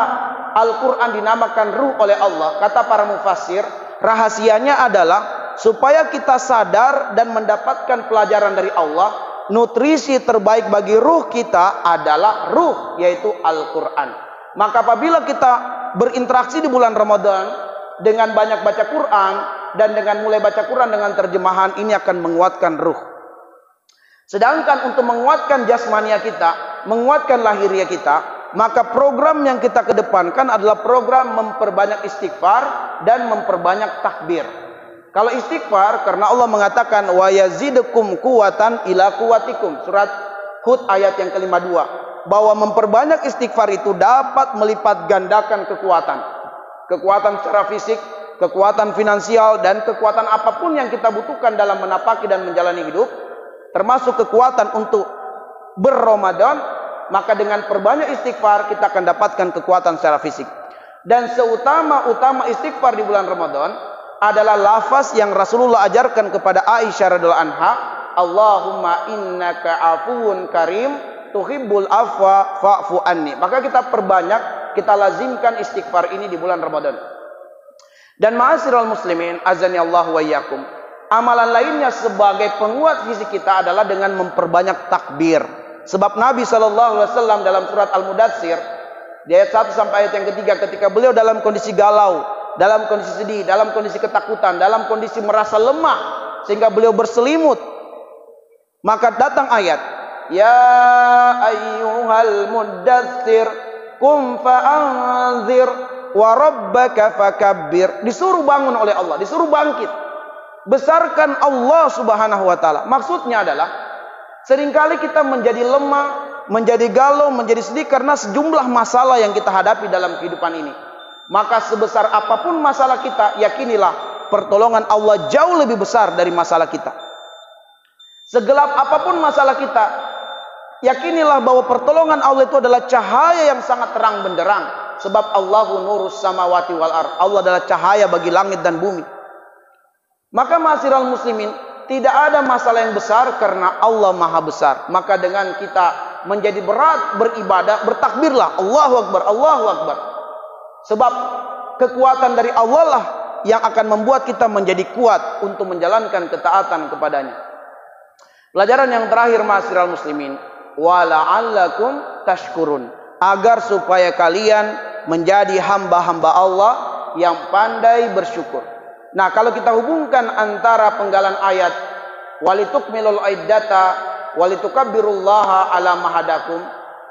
Al-Quran dinamakan ruh oleh Allah? Kata para mufassir, rahasianya adalah supaya kita sadar dan mendapatkan pelajaran dari Allah. Nutrisi terbaik bagi ruh kita adalah ruh yaitu Al-Quran. Maka apabila kita berinteraksi di bulan Ramadan dengan banyak baca Quran dan dengan mulai baca Quran dengan terjemahan, ini akan menguatkan ruh. Sedangkan untuk menguatkan jasmania kita, menguatkan lahiriah kita, maka program yang kita kedepankan adalah program memperbanyak istighfar dan memperbanyak takbir. Kalau istighfar, karena Allah mengatakan wa yazidukum quwatan ila quwatikum, surat Hud ayat yang ke-52, bahwa memperbanyak istighfar itu dapat melipat gandakan kekuatan. Kekuatan secara fisik, kekuatan finansial, dan kekuatan apapun yang kita butuhkan dalam menapaki dan menjalani hidup, termasuk kekuatan untuk berRamadan. Maka dengan perbanyak istighfar kita akan dapatkan kekuatan secara fisik. Dan seutama-utama istighfar di bulan Ramadan adalah lafaz yang Rasulullah ajarkan kepada Aisyah radhiyallahu anha, Allahumma innaka afuwun karim tuhibbul afwa fa'fu anni. Maka kita perbanyak, kita lazimkan istighfar ini di bulan Ramadan. Dan ma'asyiral muslimin azani Allah wa iyyakum, amalan lainnya sebagai penguat fisik kita adalah dengan memperbanyak takbir. Sebab Nabi SAW dalam surat Al-Mudatsir di ayat 1 sampai ayat yang ketiga, ketika beliau dalam kondisi galau, dalam kondisi sedih, dalam kondisi ketakutan, dalam kondisi merasa lemah sehingga beliau berselimut, maka datang ayat, ya ayyuhal muddatsir qum fa'anzir wa rabbaka fakabbir. Disuruh bangun oleh Allah, disuruh bangkit, besarkan Allah Subhanahu wa taala. Maksudnya adalah seringkali kita menjadi lemah, menjadi galau, menjadi sedih karena sejumlah masalah yang kita hadapi dalam kehidupan ini. Maka sebesar apapun masalah kita, yakinilah pertolongan Allah jauh lebih besar dari masalah kita. Segelap apapun masalah kita, yakinilah bahwa pertolongan Allah itu adalah cahaya yang sangat terang benderang. Sebab Allahu nurus samawati wal ardh. Allah adalah cahaya bagi langit dan bumi. Maka ma'asyiral muslimin, tidak ada masalah yang besar karena Allah maha besar. Maka dengan kita menjadi berat beribadah, bertakbirlah Allahu Akbar, Allahu Akbar. Sebab kekuatan dari Allah lah yang akan membuat kita menjadi kuat untuk menjalankan ketaatan kepadanya. Pelajaran yang terakhir, ma'asyiral muslimin, wala'allakum tashkurun, agar supaya kalian menjadi hamba-hamba Allah yang pandai bersyukur. Nah, kalau kita hubungkan antara penggalan ayat walitukmilul iddata walitukabbirullaha ala mahadakum,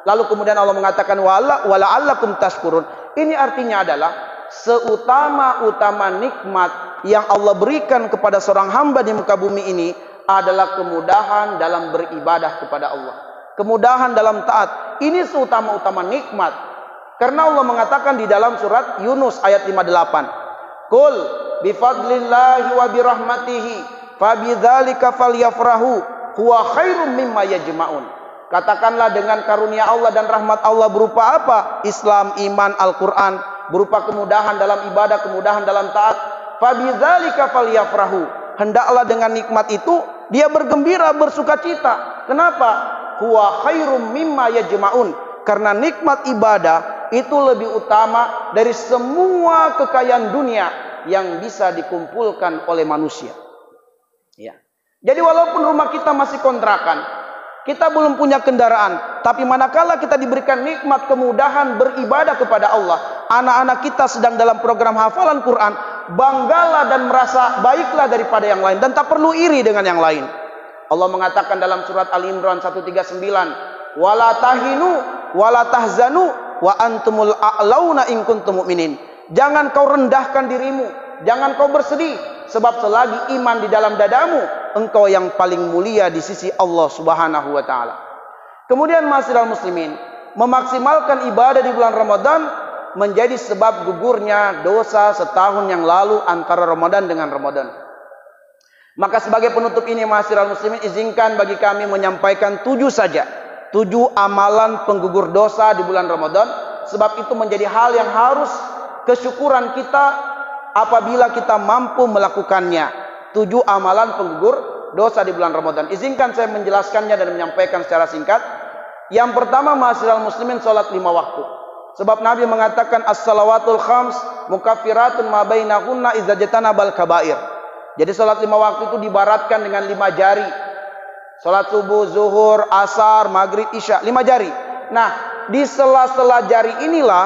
lalu kemudian Allah mengatakan wala'allakum tashkurun, ini artinya adalah seutama-utama nikmat yang Allah berikan kepada seorang hamba di muka bumi ini adalah kemudahan dalam beribadah kepada Allah, kemudahan dalam taat. Ini seutama-utama nikmat, karena Allah mengatakan di dalam surat Yunus ayat 58, Qul bifadlillahi wa birahmatihi fabidzalika falyafrahu huwa khairum mimma yajma'un. Katakanlah dengan karunia Allah dan rahmat Allah berupa apa? Islam, iman, Al-Quran, berupa kemudahan dalam ibadah, kemudahan dalam taat. Fabidzalika falyafrahu, hendaklah dengan nikmat itu dia bergembira, bersukacita. Kenapa? Huwa khairum mimma yajma'un, karena nikmat ibadah itu lebih utama dari semua kekayaan dunia yang bisa dikumpulkan oleh manusia. Ya. Jadi walaupun rumah kita masih kontrakan, kita belum punya kendaraan, tapi manakala kita diberikan nikmat kemudahan beribadah kepada Allah, anak-anak kita sedang dalam program hafalan Quran, banggalah dan merasa baiklah daripada yang lain, dan tak perlu iri dengan yang lain. Allah mengatakan dalam surat Al-Imran 139, wala tahinu wala tahzanu wa antumul a'launa in kuntum mu'minin. Jangan kau rendahkan dirimu, jangan kau bersedih, sebab selagi iman di dalam dadamu, engkau yang paling mulia di sisi Allah Subhanahu wa taala. Kemudian ma'asyiral muslimin, memaksimalkan ibadah di bulan Ramadan menjadi sebab gugurnya dosa setahun yang lalu antara Ramadan dengan Ramadan. Maka sebagai penutup ini, ma'asyiral muslimin, izinkan bagi kami menyampaikan 7 saja, 7 amalan penggugur dosa di bulan Ramadan, sebab itu menjadi hal yang harus kesyukuran kita apabila kita mampu melakukannya. 7 amalan penggugur dosa di bulan Ramadan. Izinkan saya menjelaskannya dan menyampaikan secara singkat. Yang pertama, ma'asyiral muslimin, salat 5 waktu. Sebab Nabi mengatakan as-salawatul khams mukaffiratun ma bainahunna idza jatanabal kabair. Jadi salat 5 waktu itu dibaratkan dengan 5 jari. Salat subuh, zuhur, asar, maghrib, isya, 5 jari. Nah, di sela-sela jari inilah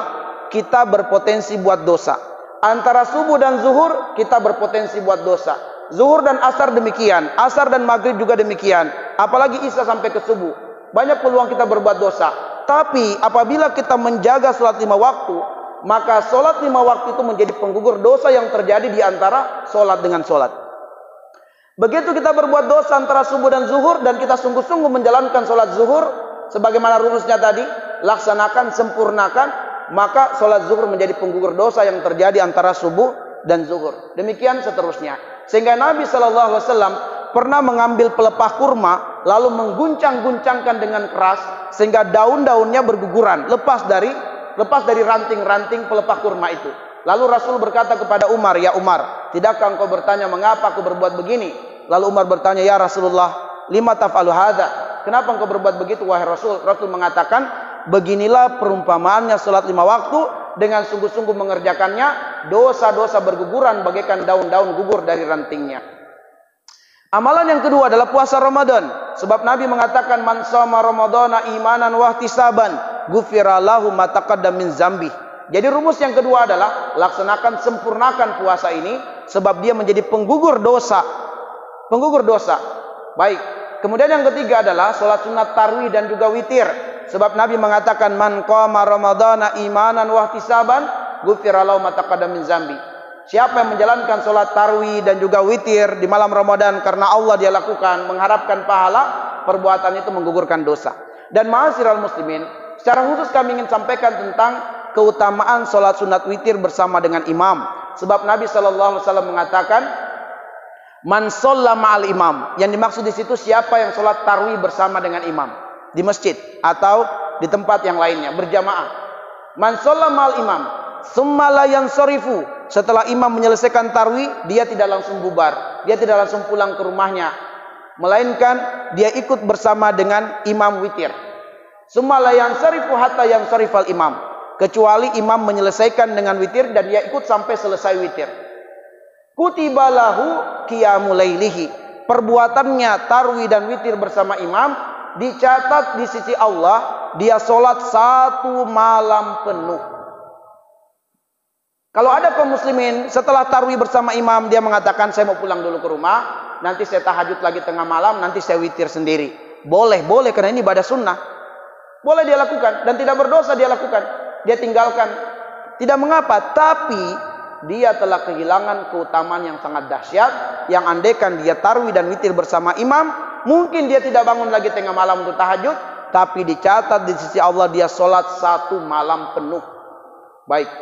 kita berpotensi buat dosa. Antara subuh dan zuhur kita berpotensi buat dosa. Zuhur dan asar demikian, asar dan maghrib juga demikian. Apalagi isya sampai ke subuh, banyak peluang kita berbuat dosa. Tapi apabila kita menjaga salat 5 waktu, maka salat 5 waktu itu menjadi penggugur dosa yang terjadi di antara salat dengan salat. Begitu kita berbuat dosa antara subuh dan zuhur, dan kita sungguh-sungguh menjalankan salat zuhur sebagaimana rumusnya tadi, laksanakan, sempurnakan, maka salat zuhur menjadi penggugur dosa yang terjadi antara subuh dan zuhur. Demikian seterusnya. Sehingga Nabi SAW pernah mengambil pelepah kurma, lalu mengguncang-guncangkan dengan keras sehingga daun-daunnya berguguran, lepas dari ranting-ranting pelepah kurma itu. Lalu Rasul berkata kepada Umar, ya Umar, tidakkah engkau bertanya mengapa aku berbuat begini? Lalu Umar bertanya, ya Rasulullah, lima taf'alu hadza? Kenapa engkau berbuat begitu wahai Rasul? Rasul mengatakan, beginilah perumpamaannya salat 5 waktu, dengan sungguh-sungguh mengerjakannya, dosa-dosa berguguran bagaikan daun-daun gugur dari rantingnya. Amalan yang kedua adalah puasa Ramadan. Sebab Nabi mengatakan, man shoma ramadhana imanan wa ihtisaban ghufira lahu ma taqaddama min dzambi. Jadi rumus yang kedua adalah laksanakan, sempurnakan puasa ini, sebab dia menjadi penggugur dosa. Penggugur dosa. Baik. Kemudian yang ketiga adalah salat sunat tarawih dan juga witir. Sebab Nabi mengatakan, man qama ramadhana imanan wa ihtisaban ghufira lahu ma taqaddama min dzambi. Siapa yang menjalankan salat tarawih dan juga witir di malam Ramadan karena Allah dia lakukan, mengharapkan pahala, perbuatan itu menggugurkan dosa. Dan ma'asyiral muslimin, secara khusus kami ingin sampaikan tentang keutamaan salat sunat witir bersama dengan imam. Sebab Nabi SAW mengatakan, man shalla ma'al imam. Yang dimaksud di situ siapa yang salat tarawih bersama dengan imam di masjid atau di tempat yang lainnya berjamaah. Man shalla ma'al imam summa la yansarifu. Setelah imam menyelesaikan tarawih, dia tidak langsung bubar, dia tidak langsung pulang ke rumahnya, melainkan dia ikut bersama dengan imam witir. Summa la yansarifu hatta yansarifal imam. kecuali imam menyelesaikan dengan witir dan dia ikut sampai selesai witir. Kutiba lahu qiyamul lailihi. Perbuatannya tarwi dan witir bersama imam dicatat di sisi Allah, dia sholat 1 malam penuh. Kalau ada kaum muslimin setelah tarwi bersama imam, dia mengatakan saya mau pulang dulu ke rumah, nanti saya tahajud lagi tengah malam, nanti saya witir sendiri. Boleh karena ini ibadah sunnah. Boleh dia lakukan dan tidak berdosa dia lakukan. Dia tinggalkan, tidak mengapa. Tapi dia telah kehilangan keutamaan yang sangat dahsyat, yang andaikan dia tarwi dan witir bersama imam, mungkin dia tidak bangun lagi tengah malam untuk tahajud, tapi dicatat di sisi Allah dia sholat 1 malam penuh. Baik.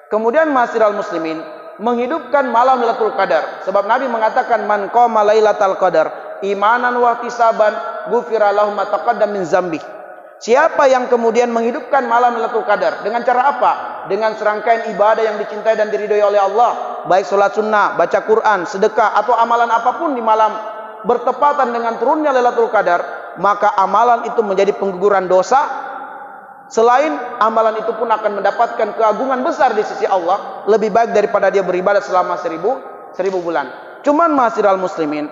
Kemudian ma'asyiral muslimin, menghidupkan malam Lailatul Qadar. Sebab Nabi mengatakan man qama lailatal qadar imanan wa ihtisaban ghufira lahu ma taqaddam min dzambi. Siapa yang kemudian menghidupkan malam Lailatul Qadar dengan cara apa? Dengan serangkaian ibadah yang dicintai dan diridhoi oleh Allah, baik salat sunnah, baca Quran, sedekah atau amalan apapun di malam bertepatan dengan turunnya Lailatul Qadar, maka amalan itu menjadi pengguguran dosa. Selain amalan itu pun akan mendapatkan keagungan besar di sisi Allah, lebih baik daripada dia beribadah selama 1000 bulan. Cuman ma'asyiral muslimin,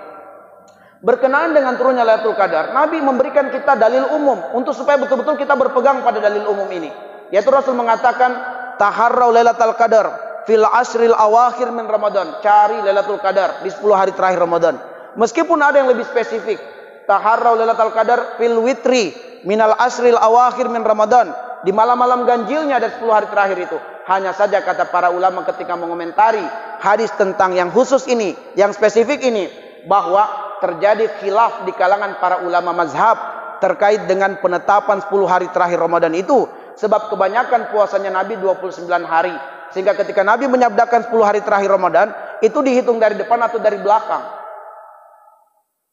berkenaan dengan turunnya Lailatul Qadar, Nabi memberikan kita dalil umum untuk supaya betul-betul kita berpegang pada dalil umum ini. Yaitu Rasul mengatakan, taharrau Lailatul Qadar fil ashril awakhir min Ramadan. Cari Lailatul Qadar di 10 hari terakhir Ramadan. Meskipun ada yang lebih spesifik, taharrau Lailatul Qadar fil witri minal asril awakhir min Ramadan, di malam-malam ganjilnya dari 10 hari terakhir itu. Hanya saja kata para ulama ketika mengomentari hadis tentang yang khusus ini, yang spesifik ini, bahwa terjadi khilaf di kalangan para ulama mazhab terkait dengan penetapan 10 hari terakhir Ramadan itu. Sebab kebanyakan puasanya Nabi 29 hari, sehingga ketika Nabi menyabdakan 10 hari terakhir Ramadan, itu dihitung dari depan atau dari belakang.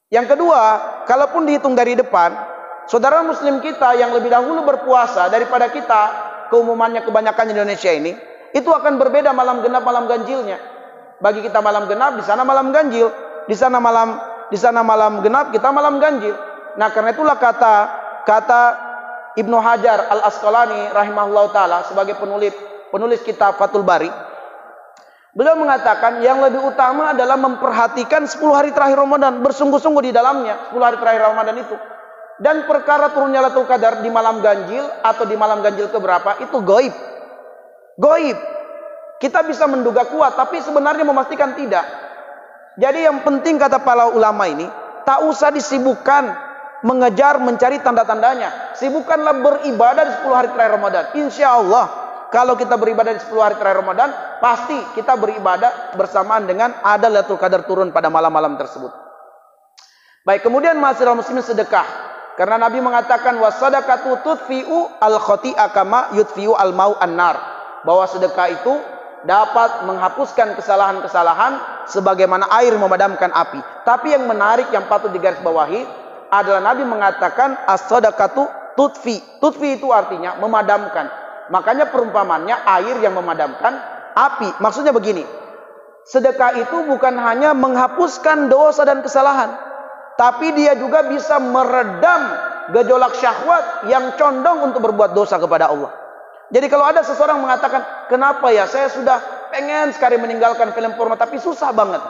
Yang kedua, kalaupun dihitung dari depan, saudara muslim kita yang lebih dahulu berpuasa daripada kita, keumumannya kebanyakan Indonesia ini, itu akan berbeda malam genap malam ganjilnya. Bagi kita malam genap, di sana malam ganjil, di sana malam genap, kita malam ganjil. Nah, karena itulah kata Ibnu Hajar Al-Asqalani rahimahullah taala sebagai penulis kitab Fathul Bari, beliau mengatakan yang lebih utama adalah memperhatikan 10 hari terakhir Ramadan, bersungguh-sungguh di dalamnya 10 hari terakhir Ramadan itu. Dan perkara turunnya Lailatul Qadar di malam ganjil atau di malam ganjil keberapa itu gaib. Gaib. Kita bisa menduga kuat, tapi sebenarnya memastikan tidak. Jadi yang penting kata para ulama ini, tak usah disibukkan mengejar mencari tanda-tandanya. Sibukkanlah beribadah di 10 hari terakhir Ramadan. Insya Allah kalau kita beribadah di 10 hari terakhir Ramadan, pasti kita beribadah bersamaan dengan ada Lailatul Qadar turun pada malam-malam tersebut. Baik, kemudian ma'asyiral muslimin, sedekah. Karena Nabi mengatakan wasadaqatu tudfi'u al-khati'a kama yudfi'u al-mau an-nar. Bahwa sedekah itu dapat menghapuskan kesalahan-kesalahan sebagaimana air memadamkan api. Tapi yang menarik yang patut digarisbawahi adalah Nabi mengatakan as-sadaqatu tudfi. Tudfi itu artinya memadamkan. Makanya perumpamannya air yang memadamkan api. Maksudnya begini, sedekah itu bukan hanya menghapuskan dosa dan kesalahan, tapi dia juga bisa meredam gejolak syahwat yang condong untuk berbuat dosa kepada Allah. Jadi kalau ada seseorang mengatakan, kenapa ya saya sudah pengen sekali meninggalkan film porno tapi susah banget.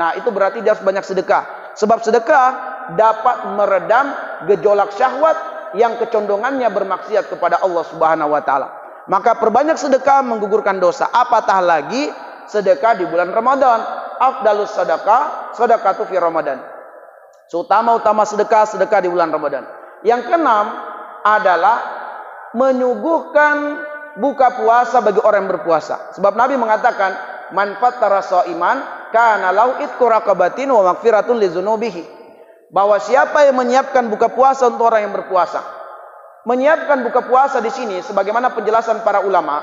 Nah, itu berarti dia harus banyak sedekah. Sebab sedekah dapat meredam gejolak syahwat yang kecondongannya bermaksiat kepada Allah Subhanahu wa taala. Maka perbanyak sedekah menggugurkan dosa. Apatah lagi sedekah di bulan Ramadan. Afdalus sedekah, sedekatu fi Ramadan. Seutama-utama sedekah di bulan Ramadan. Yang keenam adalah menyuguhkan buka puasa bagi orang yang berpuasa. Sebab Nabi mengatakan, man fattara shaiman kana lahu itqu raqabatin wa maghfiratun lizunubihi. Bahwa siapa yang menyiapkan buka puasa untuk orang yang berpuasa. Menyiapkan buka puasa di sini sebagaimana penjelasan para ulama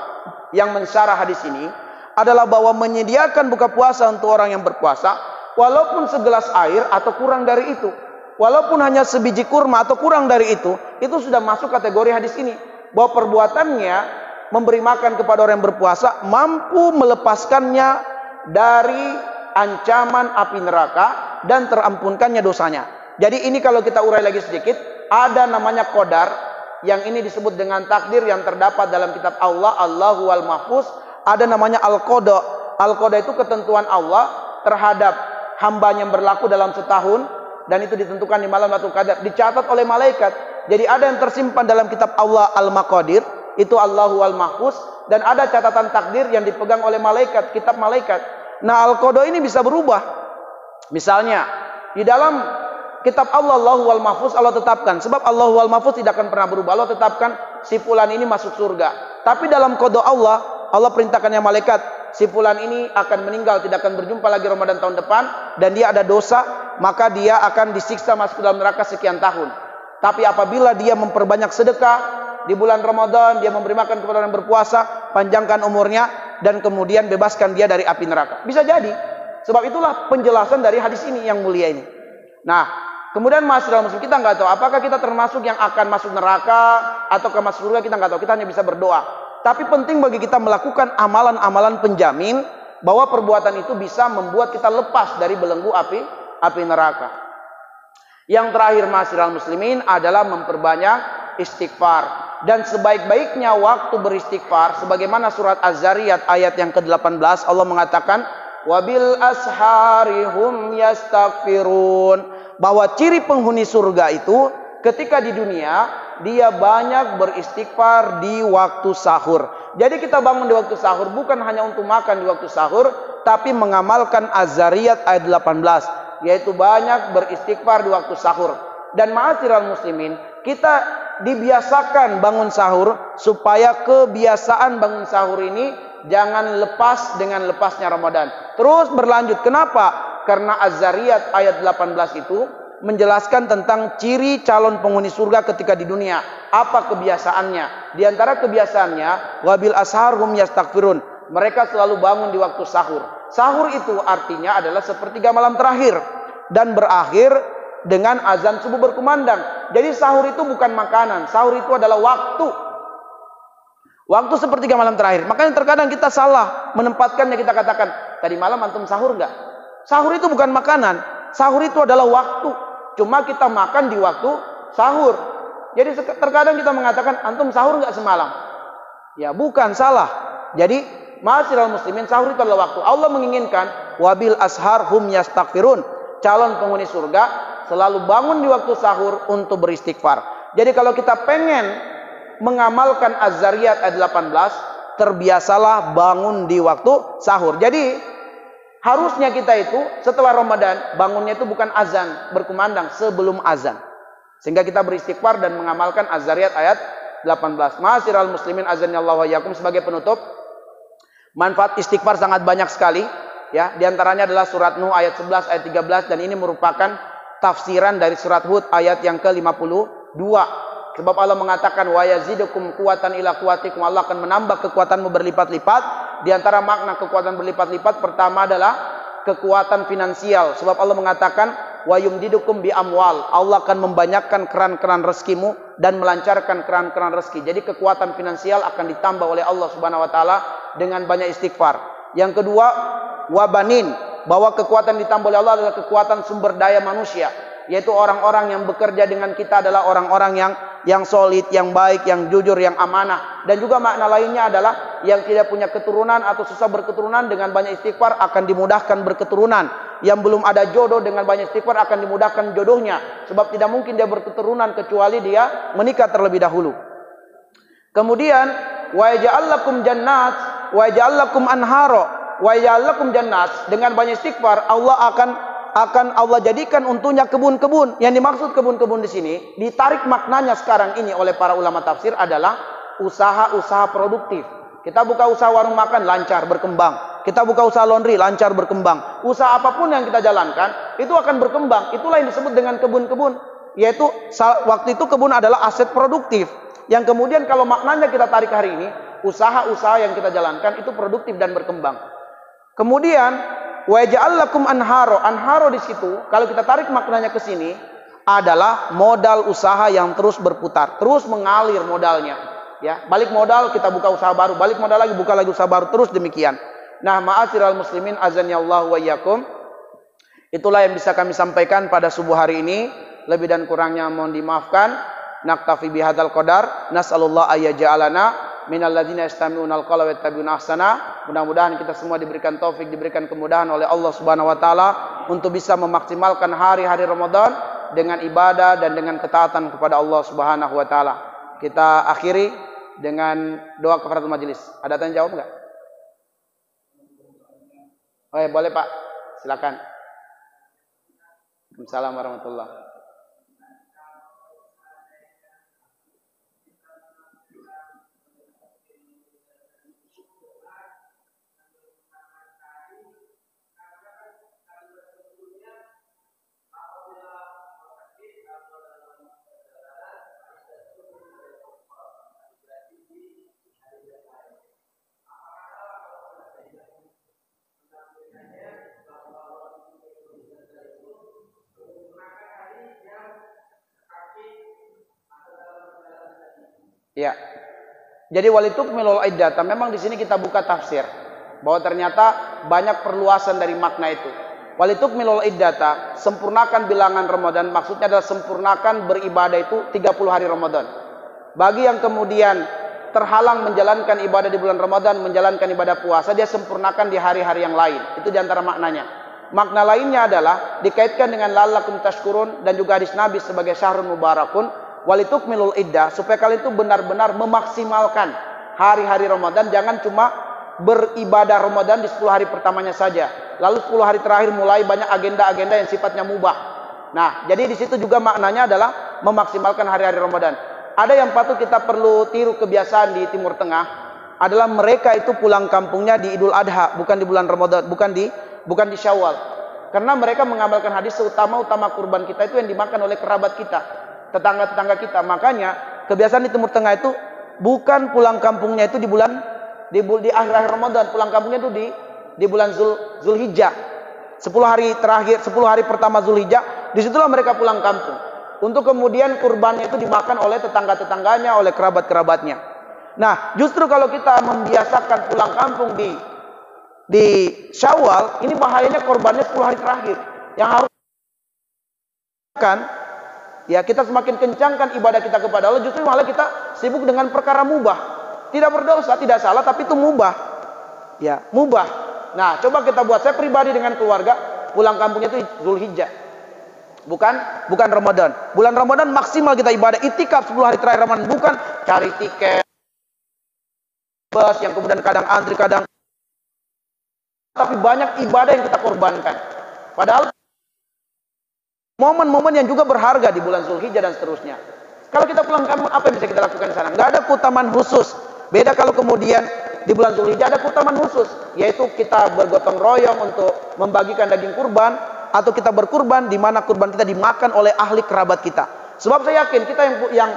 yang mensyarah hadis ini adalah bahwa menyediakan buka puasa untuk orang yang berpuasa, walaupun segelas air atau kurang dari itu, walaupun hanya sebiji kurma atau kurang dari itu sudah masuk kategori hadis ini. Bahwa perbuatannya memberi makan kepada orang yang berpuasa mampu melepaskannya dari ancaman api neraka dan terampunkannya dosanya. Jadi ini kalau kita urai lagi sedikit, ada namanya qadar, yang ini disebut dengan takdir yang terdapat dalam kitab Allah, Allahu wal Mahfuz. Ada namanya al-qada. Al-qada itu ketentuan Allah terhadap hambanya yang berlaku dalam setahun, dan itu ditentukan di malam Lailatul Qadar, dicatat oleh malaikat. Jadi ada yang tersimpan dalam kitab Allah Al-Maqadir, itu Allahu wal Mahfuz, dan ada catatan takdir yang dipegang oleh malaikat, kitab malaikat. Nah, al-qada ini bisa berubah. Misalnya di dalam kitab Allah, Allahu wal Mahfuz, Allah tetapkan, sebab Allahu wal Mahfuz tidak akan pernah berubah, Allah tetapkan si fulan ini masuk surga. Tapi dalam qada Allah, Allah perintahkannya malaikat, si fulan ini akan meninggal, tidak akan berjumpa lagi Ramadan tahun depan, dan dia ada dosa, maka dia akan disiksa masuk dalam neraka sekian tahun. Tapi apabila dia memperbanyak sedekah di bulan Ramadan, dia memberi makan kepada orang berpuasa, panjangkan umurnya, dan kemudian bebaskan dia dari api neraka. Bisa jadi. Sebab itulah penjelasan dari hadis ini yang mulia ini. Nah, kemudian ma'asyiral muslim, kita nggak tahu apakah kita termasuk yang akan masuk neraka ataukah masuk surga, kita nggak tahu. Kita hanya bisa berdoa. Tapi penting bagi kita melakukan amalan-amalan penjamin bahwa perbuatan itu bisa membuat kita lepas dari belenggu api neraka. Yang terakhir ma'asyiral muslimin adalah memperbanyak istighfar. Dan sebaik-baiknya waktu beristighfar, sebagaimana surat Az-Zariyat ayat yang ke-18, Allah mengatakan, wabil asharihum yastaghfirun, bahwa ciri penghuni surga itu ketika di dunia dia banyak beristighfar di waktu sahur. Jadi kita bangun di waktu sahur bukan hanya untuk makan di waktu sahur, tapi mengamalkan Az-Zariyat ayat 18, yaitu banyak beristighfar di waktu sahur. Dan ma'asyiral muslimin, kita dibiasakan bangun sahur supaya kebiasaan bangun sahur ini jangan lepas dengan lepasnya Ramadan. Terus berlanjut. Kenapa? Karena Az-Zariyat ayat 18 itu menjelaskan tentang ciri calon penghuni surga ketika di dunia. Apa kebiasaannya? Di antara kebiasaannya, wabil asharhum yastaghfirun. Mereka selalu bangun di waktu sahur. Sahur itu artinya adalah sepertiga malam terakhir dan berakhir dengan azan subuh berkumandang. Jadi sahur itu bukan makanan. Sahur itu adalah waktu. Waktu sepertiga malam terakhir. Makanya terkadang kita salah menempatkannya. Kita katakan, tadi malam antum sahur enggak? Sahur itu bukan makanan. Sahur itu adalah waktu. Cuma kita makan di waktu sahur. Jadi terkadang kita mengatakan, antum sahur enggak semalam? Ya bukan, salah. Jadi ma'asyiral muslimin, sahur itu adalah waktu. Allah menginginkan wabil ashar hum yastaghfirun. Calon penghuni surga selalu bangun di waktu sahur untuk beristighfar. Jadi kalau kita pengen mengamalkan Az-Zariyat ayat 18, terbiasalah bangun di waktu sahur. Jadi harusnya kita itu setelah Ramadan bangunnya itu bukan azan berkumandang, sebelum azan. Sehingga kita beristighfar dan mengamalkan Az-Zariyat ayat 18. Ma'asyiral muslimin azanillahu wa iyyakum, sebagai penutup, manfaat istighfar sangat banyak sekali, ya. Di antaranya adalah surat Nuh ayat 11 ayat 13, dan ini merupakan tafsiran dari surat Hud ayat yang ke-52. Sebab Allah mengatakan wa yazidukum quwatan ila quwatikum, Allah akan menambah kekuatanmu berlipat-lipat. Di antara makna kekuatan berlipat-lipat pertama adalah kekuatan finansial. Sebab Allah mengatakan wa yumdidukum bi amwal, Allah akan membanyakkan keran-keran rezekimu dan melancarkan keran-keran rezeki. Jadi kekuatan finansial akan ditambah oleh Allah Subhanahu wa taala dengan banyak istighfar. Yang kedua, wa banin, bahwa kekuatan ditambah oleh Allah adalah kekuatan sumber daya manusia, yaitu orang-orang yang bekerja dengan kita adalah orang-orang yang solid, yang baik, yang jujur, yang amanah. Dan juga makna lainnya adalah yang tidak punya keturunan atau susah berketurunan, dengan banyak istighfar akan dimudahkan berketurunan. Yang belum ada jodoh, dengan banyak istighfar akan dimudahkan jodohnya. Sebab tidak mungkin dia berketurunan kecuali dia menikah terlebih dahulu. Kemudian wa yaj'al lakum jannat wa yaj'al lakum anhara wa yaj'al lakum jannat, dengan banyak istighfar Allah akan Allah jadikan untuknya kebun-kebun. Yang dimaksud kebun-kebun di sini, ditarik maknanya sekarang ini oleh para ulama tafsir adalah usaha-usaha produktif. Kita buka usaha warung makan, lancar berkembang. Kita buka usaha laundry, lancar berkembang. Usaha apapun yang kita jalankan itu akan berkembang. Itulah yang disebut dengan kebun-kebun. Yaitu waktu itu kebun adalah aset produktif, yang kemudian kalau maknanya kita tarik hari ini, usaha-usaha yang kita jalankan itu produktif dan berkembang. Kemudian wa yaj'al lakum anharo. Anharo di situ kalau kita tarik maknanya ke sini adalah modal usaha yang terus berputar, terus mengalir modalnya, ya. Balik modal kita buka usaha baru, balik modal lagi buka lagi usaha baru, terus demikian. Nah, ma'asyiral muslimin azanillahu wa iyyakum, itulah yang bisa kami sampaikan pada subuh hari ini. Lebih dan kurangnya mohon dimaafkan. Naktafi bihadzal qadar. Nas'alullah ayyaj'alana minal ladzina yastami'unal qawla wa yattabi'una ahsana. Mudah-mudahan kita semua diberikan taufik, diberikan kemudahan oleh Allah Subhanahu wa taala untuk bisa memaksimalkan hari-hari Ramadan dengan ibadah dan dengan ketaatan kepada Allah Subhanahu wa taala. Kita akhiri dengan doa kafaratul majelis. Ada tanya jawab enggak? Oh ya, boleh Pak. Silakan. Assalamualaikum warahmatullahi wabarakatuh. Ya. Jadi walitukmilul iddata, memang di sini kita buka tafsir bahwa ternyata banyak perluasan dari makna itu. Walitukmilul iddata, sempurnakan bilangan Ramadan, maksudnya adalah sempurnakan beribadah itu 30 hari Ramadan. Bagi yang kemudian terhalang menjalankan ibadah di bulan Ramadan, menjalankan ibadah puasa, dia sempurnakan di hari-hari yang lain. Itu diantara maknanya. Makna lainnya adalah dikaitkan dengan la'allakum tashkurun dan juga hadis Nabi sebagai syahrun mubarakun. Walitukmilul iddah, supaya kalian itu benar-benar memaksimalkan hari-hari Ramadan. Jangan cuma beribadah Ramadan di 10 hari pertamanya saja, lalu 10 hari terakhir mulai banyak agenda-agenda yang sifatnya mubah. Nah, jadi di situ juga maknanya adalah memaksimalkan hari-hari Ramadan. Ada yang patut kita perlu tiru kebiasaan di Timur Tengah, adalah mereka itu pulang kampungnya di Idul Adha, bukan di bulan Ramadan, bukan di Syawal. Karena mereka mengamalkan hadis seutama-utama kurban kita itu yang dimakan oleh kerabat kita, tetangga-tetangga kita. Makanya kebiasaan di Timur Tengah itu bukan pulang kampungnya itu di akhir-akhir Ramadan, pulang kampungnya itu di bulan Zulhijjah. 10 hari terakhir, 10 hari pertama Zulhijjah, disitulah mereka pulang kampung. Untuk kemudian kurbannya itu dimakan oleh tetangga-tetangganya, oleh kerabat-kerabatnya. Nah, justru kalau kita membiasakan pulang kampung di Syawal, ini bahayanya korbannya 10 hari terakhir. Yang harus kan, ya kita semakin kencangkan ibadah kita kepada Allah, justru malah kita sibuk dengan perkara mubah. Tidak berdosa, tidak salah, tapi itu mubah. Ya, mubah. Nah, coba kita buat, saya pribadi dengan keluarga, pulang kampungnya itu Zulhijjah. Bukan Ramadan. Bulan Ramadan maksimal kita ibadah, itikaf 10 hari terakhir Ramadan, bukan cari tiket bus yang kemudian kadang antri, kadang, tapi banyak ibadah yang kita korbankan. Padahal momen-momen yang juga berharga di bulan Zulhijjah dan seterusnya. Kalau kita pulang kampung, apa yang bisa kita lakukan di sana? Nggak ada keutamaan khusus. Beda kalau kemudian di bulan Zulhijjah ada keutamaan khusus, yaitu kita bergotong royong untuk membagikan daging kurban, atau kita berkurban di mana kurban kita dimakan oleh ahli kerabat kita. Sebab saya yakin kita yang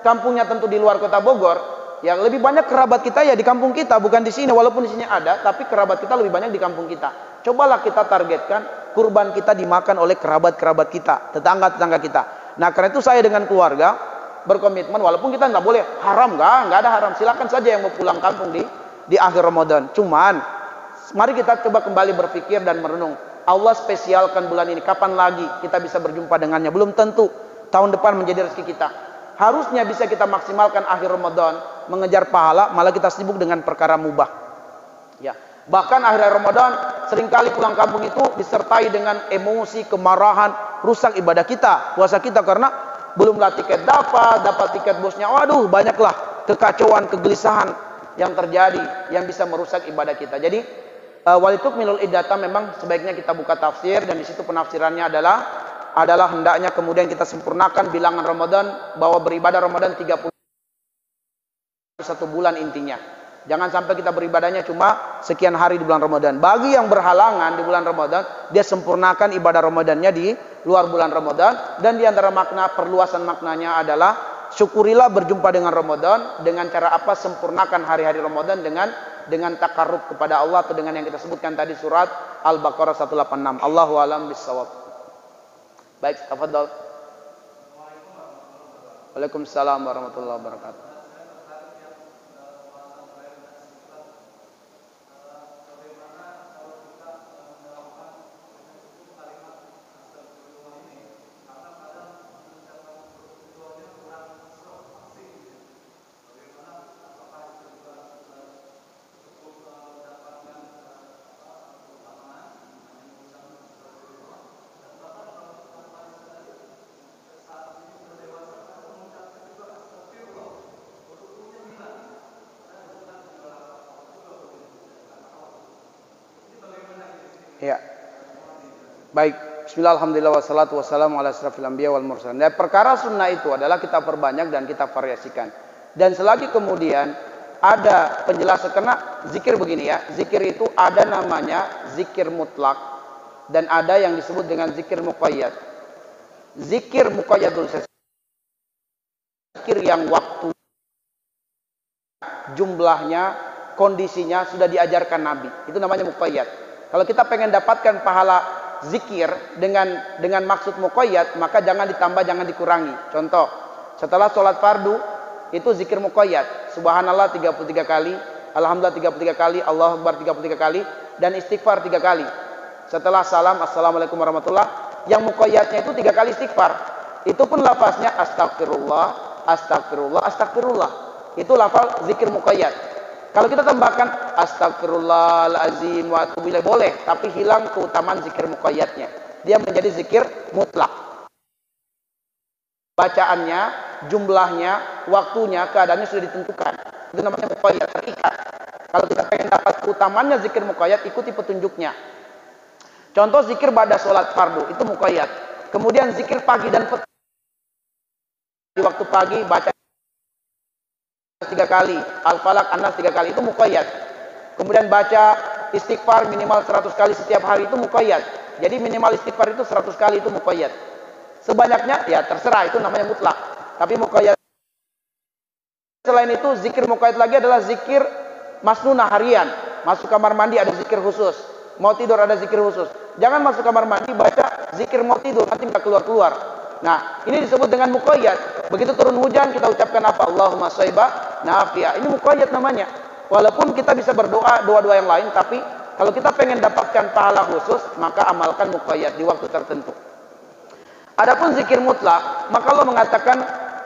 kampungnya tentu di luar kota Bogor, yang lebih banyak kerabat kita ya di kampung kita, bukan di sini. Walaupun di sini ada, tapi kerabat kita lebih banyak di kampung kita. Cobalah kita targetkan kurban kita dimakan oleh kerabat-kerabat kita, tetangga-tetangga kita. Nah, karena itu saya dengan keluarga berkomitmen, walaupun kita nggak boleh haram, nggak ada haram. Silakan saja yang mau pulang kampung di akhir Ramadan. Cuman mari kita coba kembali berpikir dan merenung. Allah spesialkan bulan ini, kapan lagi kita bisa berjumpa dengannya? Belum tentu tahun depan menjadi rezeki kita. Harusnya bisa kita maksimalkan akhir Ramadan, mengejar pahala, malah kita sibuk dengan perkara mubah. Ya, bahkan akhir Ramadan seringkali pulang kampung itu disertai dengan emosi, kemarahan, rusak ibadah kita, puasa kita, karena belumlah tiket dapat tiket bosnya, waduh banyaklah kekacauan, kegelisahan yang terjadi yang bisa merusak ibadah kita. Jadi walitukmilul iddata memang sebaiknya kita buka tafsir, dan di situ penafsirannya adalah hendaknya kemudian kita sempurnakan bilangan Ramadan, bahwa beribadah Ramadan 31 bulan intinya. Jangan sampai kita beribadahnya cuma sekian hari di bulan Ramadan. Bagi yang berhalangan di bulan Ramadan, dia sempurnakan ibadah Ramadannya di luar bulan Ramadan. Dan di antara makna, perluasan maknanya adalah syukurilah berjumpa dengan Ramadan. Dengan cara apa? Sempurnakan hari-hari Ramadan dengan takarrub kepada Allah, atau dengan yang kita sebutkan tadi surat Al-Baqarah 186. Allahu a'lam bishawab. Baik, tafadhol. Waalaikumsalam warahmatullahi wabarakatuh. Ya. Baik. Bismillah, alhamdulillah, wassalatu wassalamu ala asrafil anbiya wal mursalin. Dan perkara sunnah itu adalah kita perbanyak dan kita variasikan. Dan selagi kemudian ada penjelasan, karena zikir begini ya, zikir itu ada namanya zikir mutlak dan ada yang disebut dengan zikir muqayyad. Zikir muqayyadul zikir yang waktu, jumlahnya, kondisinya sudah diajarkan Nabi. Itu namanya muqayyad. Kalau kita pengen dapatkan pahala zikir dengan maksud muqayyad, maka jangan ditambah, jangan dikurangi. Contoh, setelah sholat fardu itu zikir muqayyad, subhanallah 33 kali, alhamdulillah 33 kali, Allahu akbar 33 kali, dan istighfar 3 kali. Setelah salam, assalamualaikum warahmatullah, yang muqayyadnya itu 3 kali istighfar. Itu pun lafaznya astagfirullah, astagfirullah, astagfirullah. Itu lafaz zikir muqayyad. Kalau kita tambahkan astagfirullahalazim wa atubu ilaih boleh, tapi hilang keutamaan zikir muqayyadnya. Dia menjadi zikir mutlak. Bacaannya, jumlahnya, waktunya, keadaannya sudah ditentukan. Itu namanya muqayyad, terikat. Kalau kita pengen dapat keutamaannya zikir muqayyad, ikuti petunjuknya. Contoh zikir pada sholat fardu, itu muqayyad. Kemudian zikir pagi dan petang. Di waktu pagi baca 3 kali, Al-Falaq, An-Nas 3 kali, itu muqayyad. Kemudian baca istighfar minimal 100 kali setiap hari, itu muqayyad. Jadi minimal istighfar itu 100 kali, itu muqayyad. Sebanyaknya ya terserah, itu namanya mutlak. Tapi muqayyad. Selain itu zikir muqayyad lagi adalah zikir masnunah harian. Masuk kamar mandi ada zikir khusus, mau tidur ada zikir khusus. Jangan masuk kamar mandi baca zikir mau tidur, nanti nggak keluar-keluar. Nah, ini disebut dengan muqayyad. Begitu turun hujan kita ucapkan apa? Allahumma shayba nafi'a. Ini muqayyad namanya. Walaupun kita bisa berdoa doa-doa yang lain, tapi kalau kita pengen dapatkan pahala khusus, maka amalkan muqayyad di waktu tertentu. Adapun zikir mutlak, maka Allah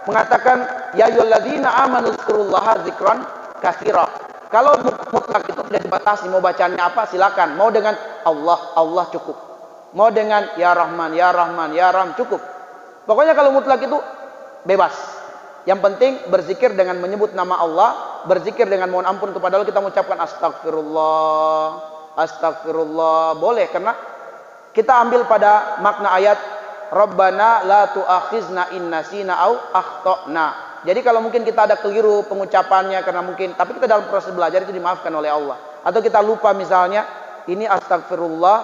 mengatakan ya ayyuhalladzina amanu dzkurullaha dzikran katsira. Kalau mutlak itu tidak dibatasi, mau bacaannya apa silakan. Mau dengan Allah, Allah cukup. Mau dengan ya Rahman, ya Rahman, ya Rahman cukup. Pokoknya kalau mutlak itu bebas. Yang penting berzikir dengan menyebut nama Allah, berzikir dengan mohon ampun kepada Allah, kita mengucapkan astagfirullah, astagfirullah, boleh, karena kita ambil pada makna ayat Rabbana la tu'akhizna in nasina au akhtana. Jadi kalau mungkin kita ada keliru pengucapannya karena mungkin, tapi kita dalam proses belajar itu dimaafkan oleh Allah. Atau kita lupa misalnya ini astagfirullah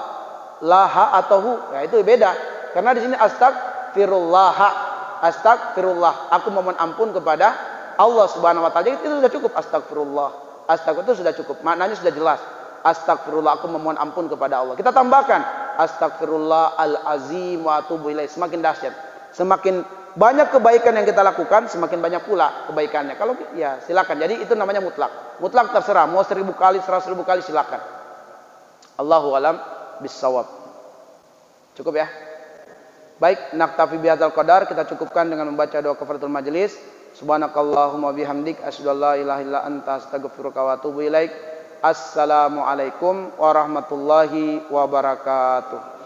laha atau hu, ya itu beda. Karena di sini astagfirullah, astagfirullah, aku memohon ampun kepada Allah Subhanahu wa taala. Jadi itu sudah cukup, astagfirullah. Astagfirullah itu sudah cukup. Maknanya sudah jelas. Astagfirullah, aku memohon ampun kepada Allah. Kita tambahkan astagfirullah al-azim wa atubu ilaih. Semakin dahsyat, semakin banyak kebaikan yang kita lakukan, semakin banyak pula kebaikannya. Kalau ya silakan. Jadi itu namanya mutlak. Mutlak terserah, mau 1000 kali, 100.000 kali silakan. Allahu alam bissawab. Cukup ya. Baik, naktafi bihadzal qadar, kita cukupkan dengan membaca doa kafaratul majelis. Subhanakallahumma bihamdik asyhadu an la ilaha illa anta astaghfiruka wa atubu ilaik. Assalamualaikum warahmatullahi wabarakatuh.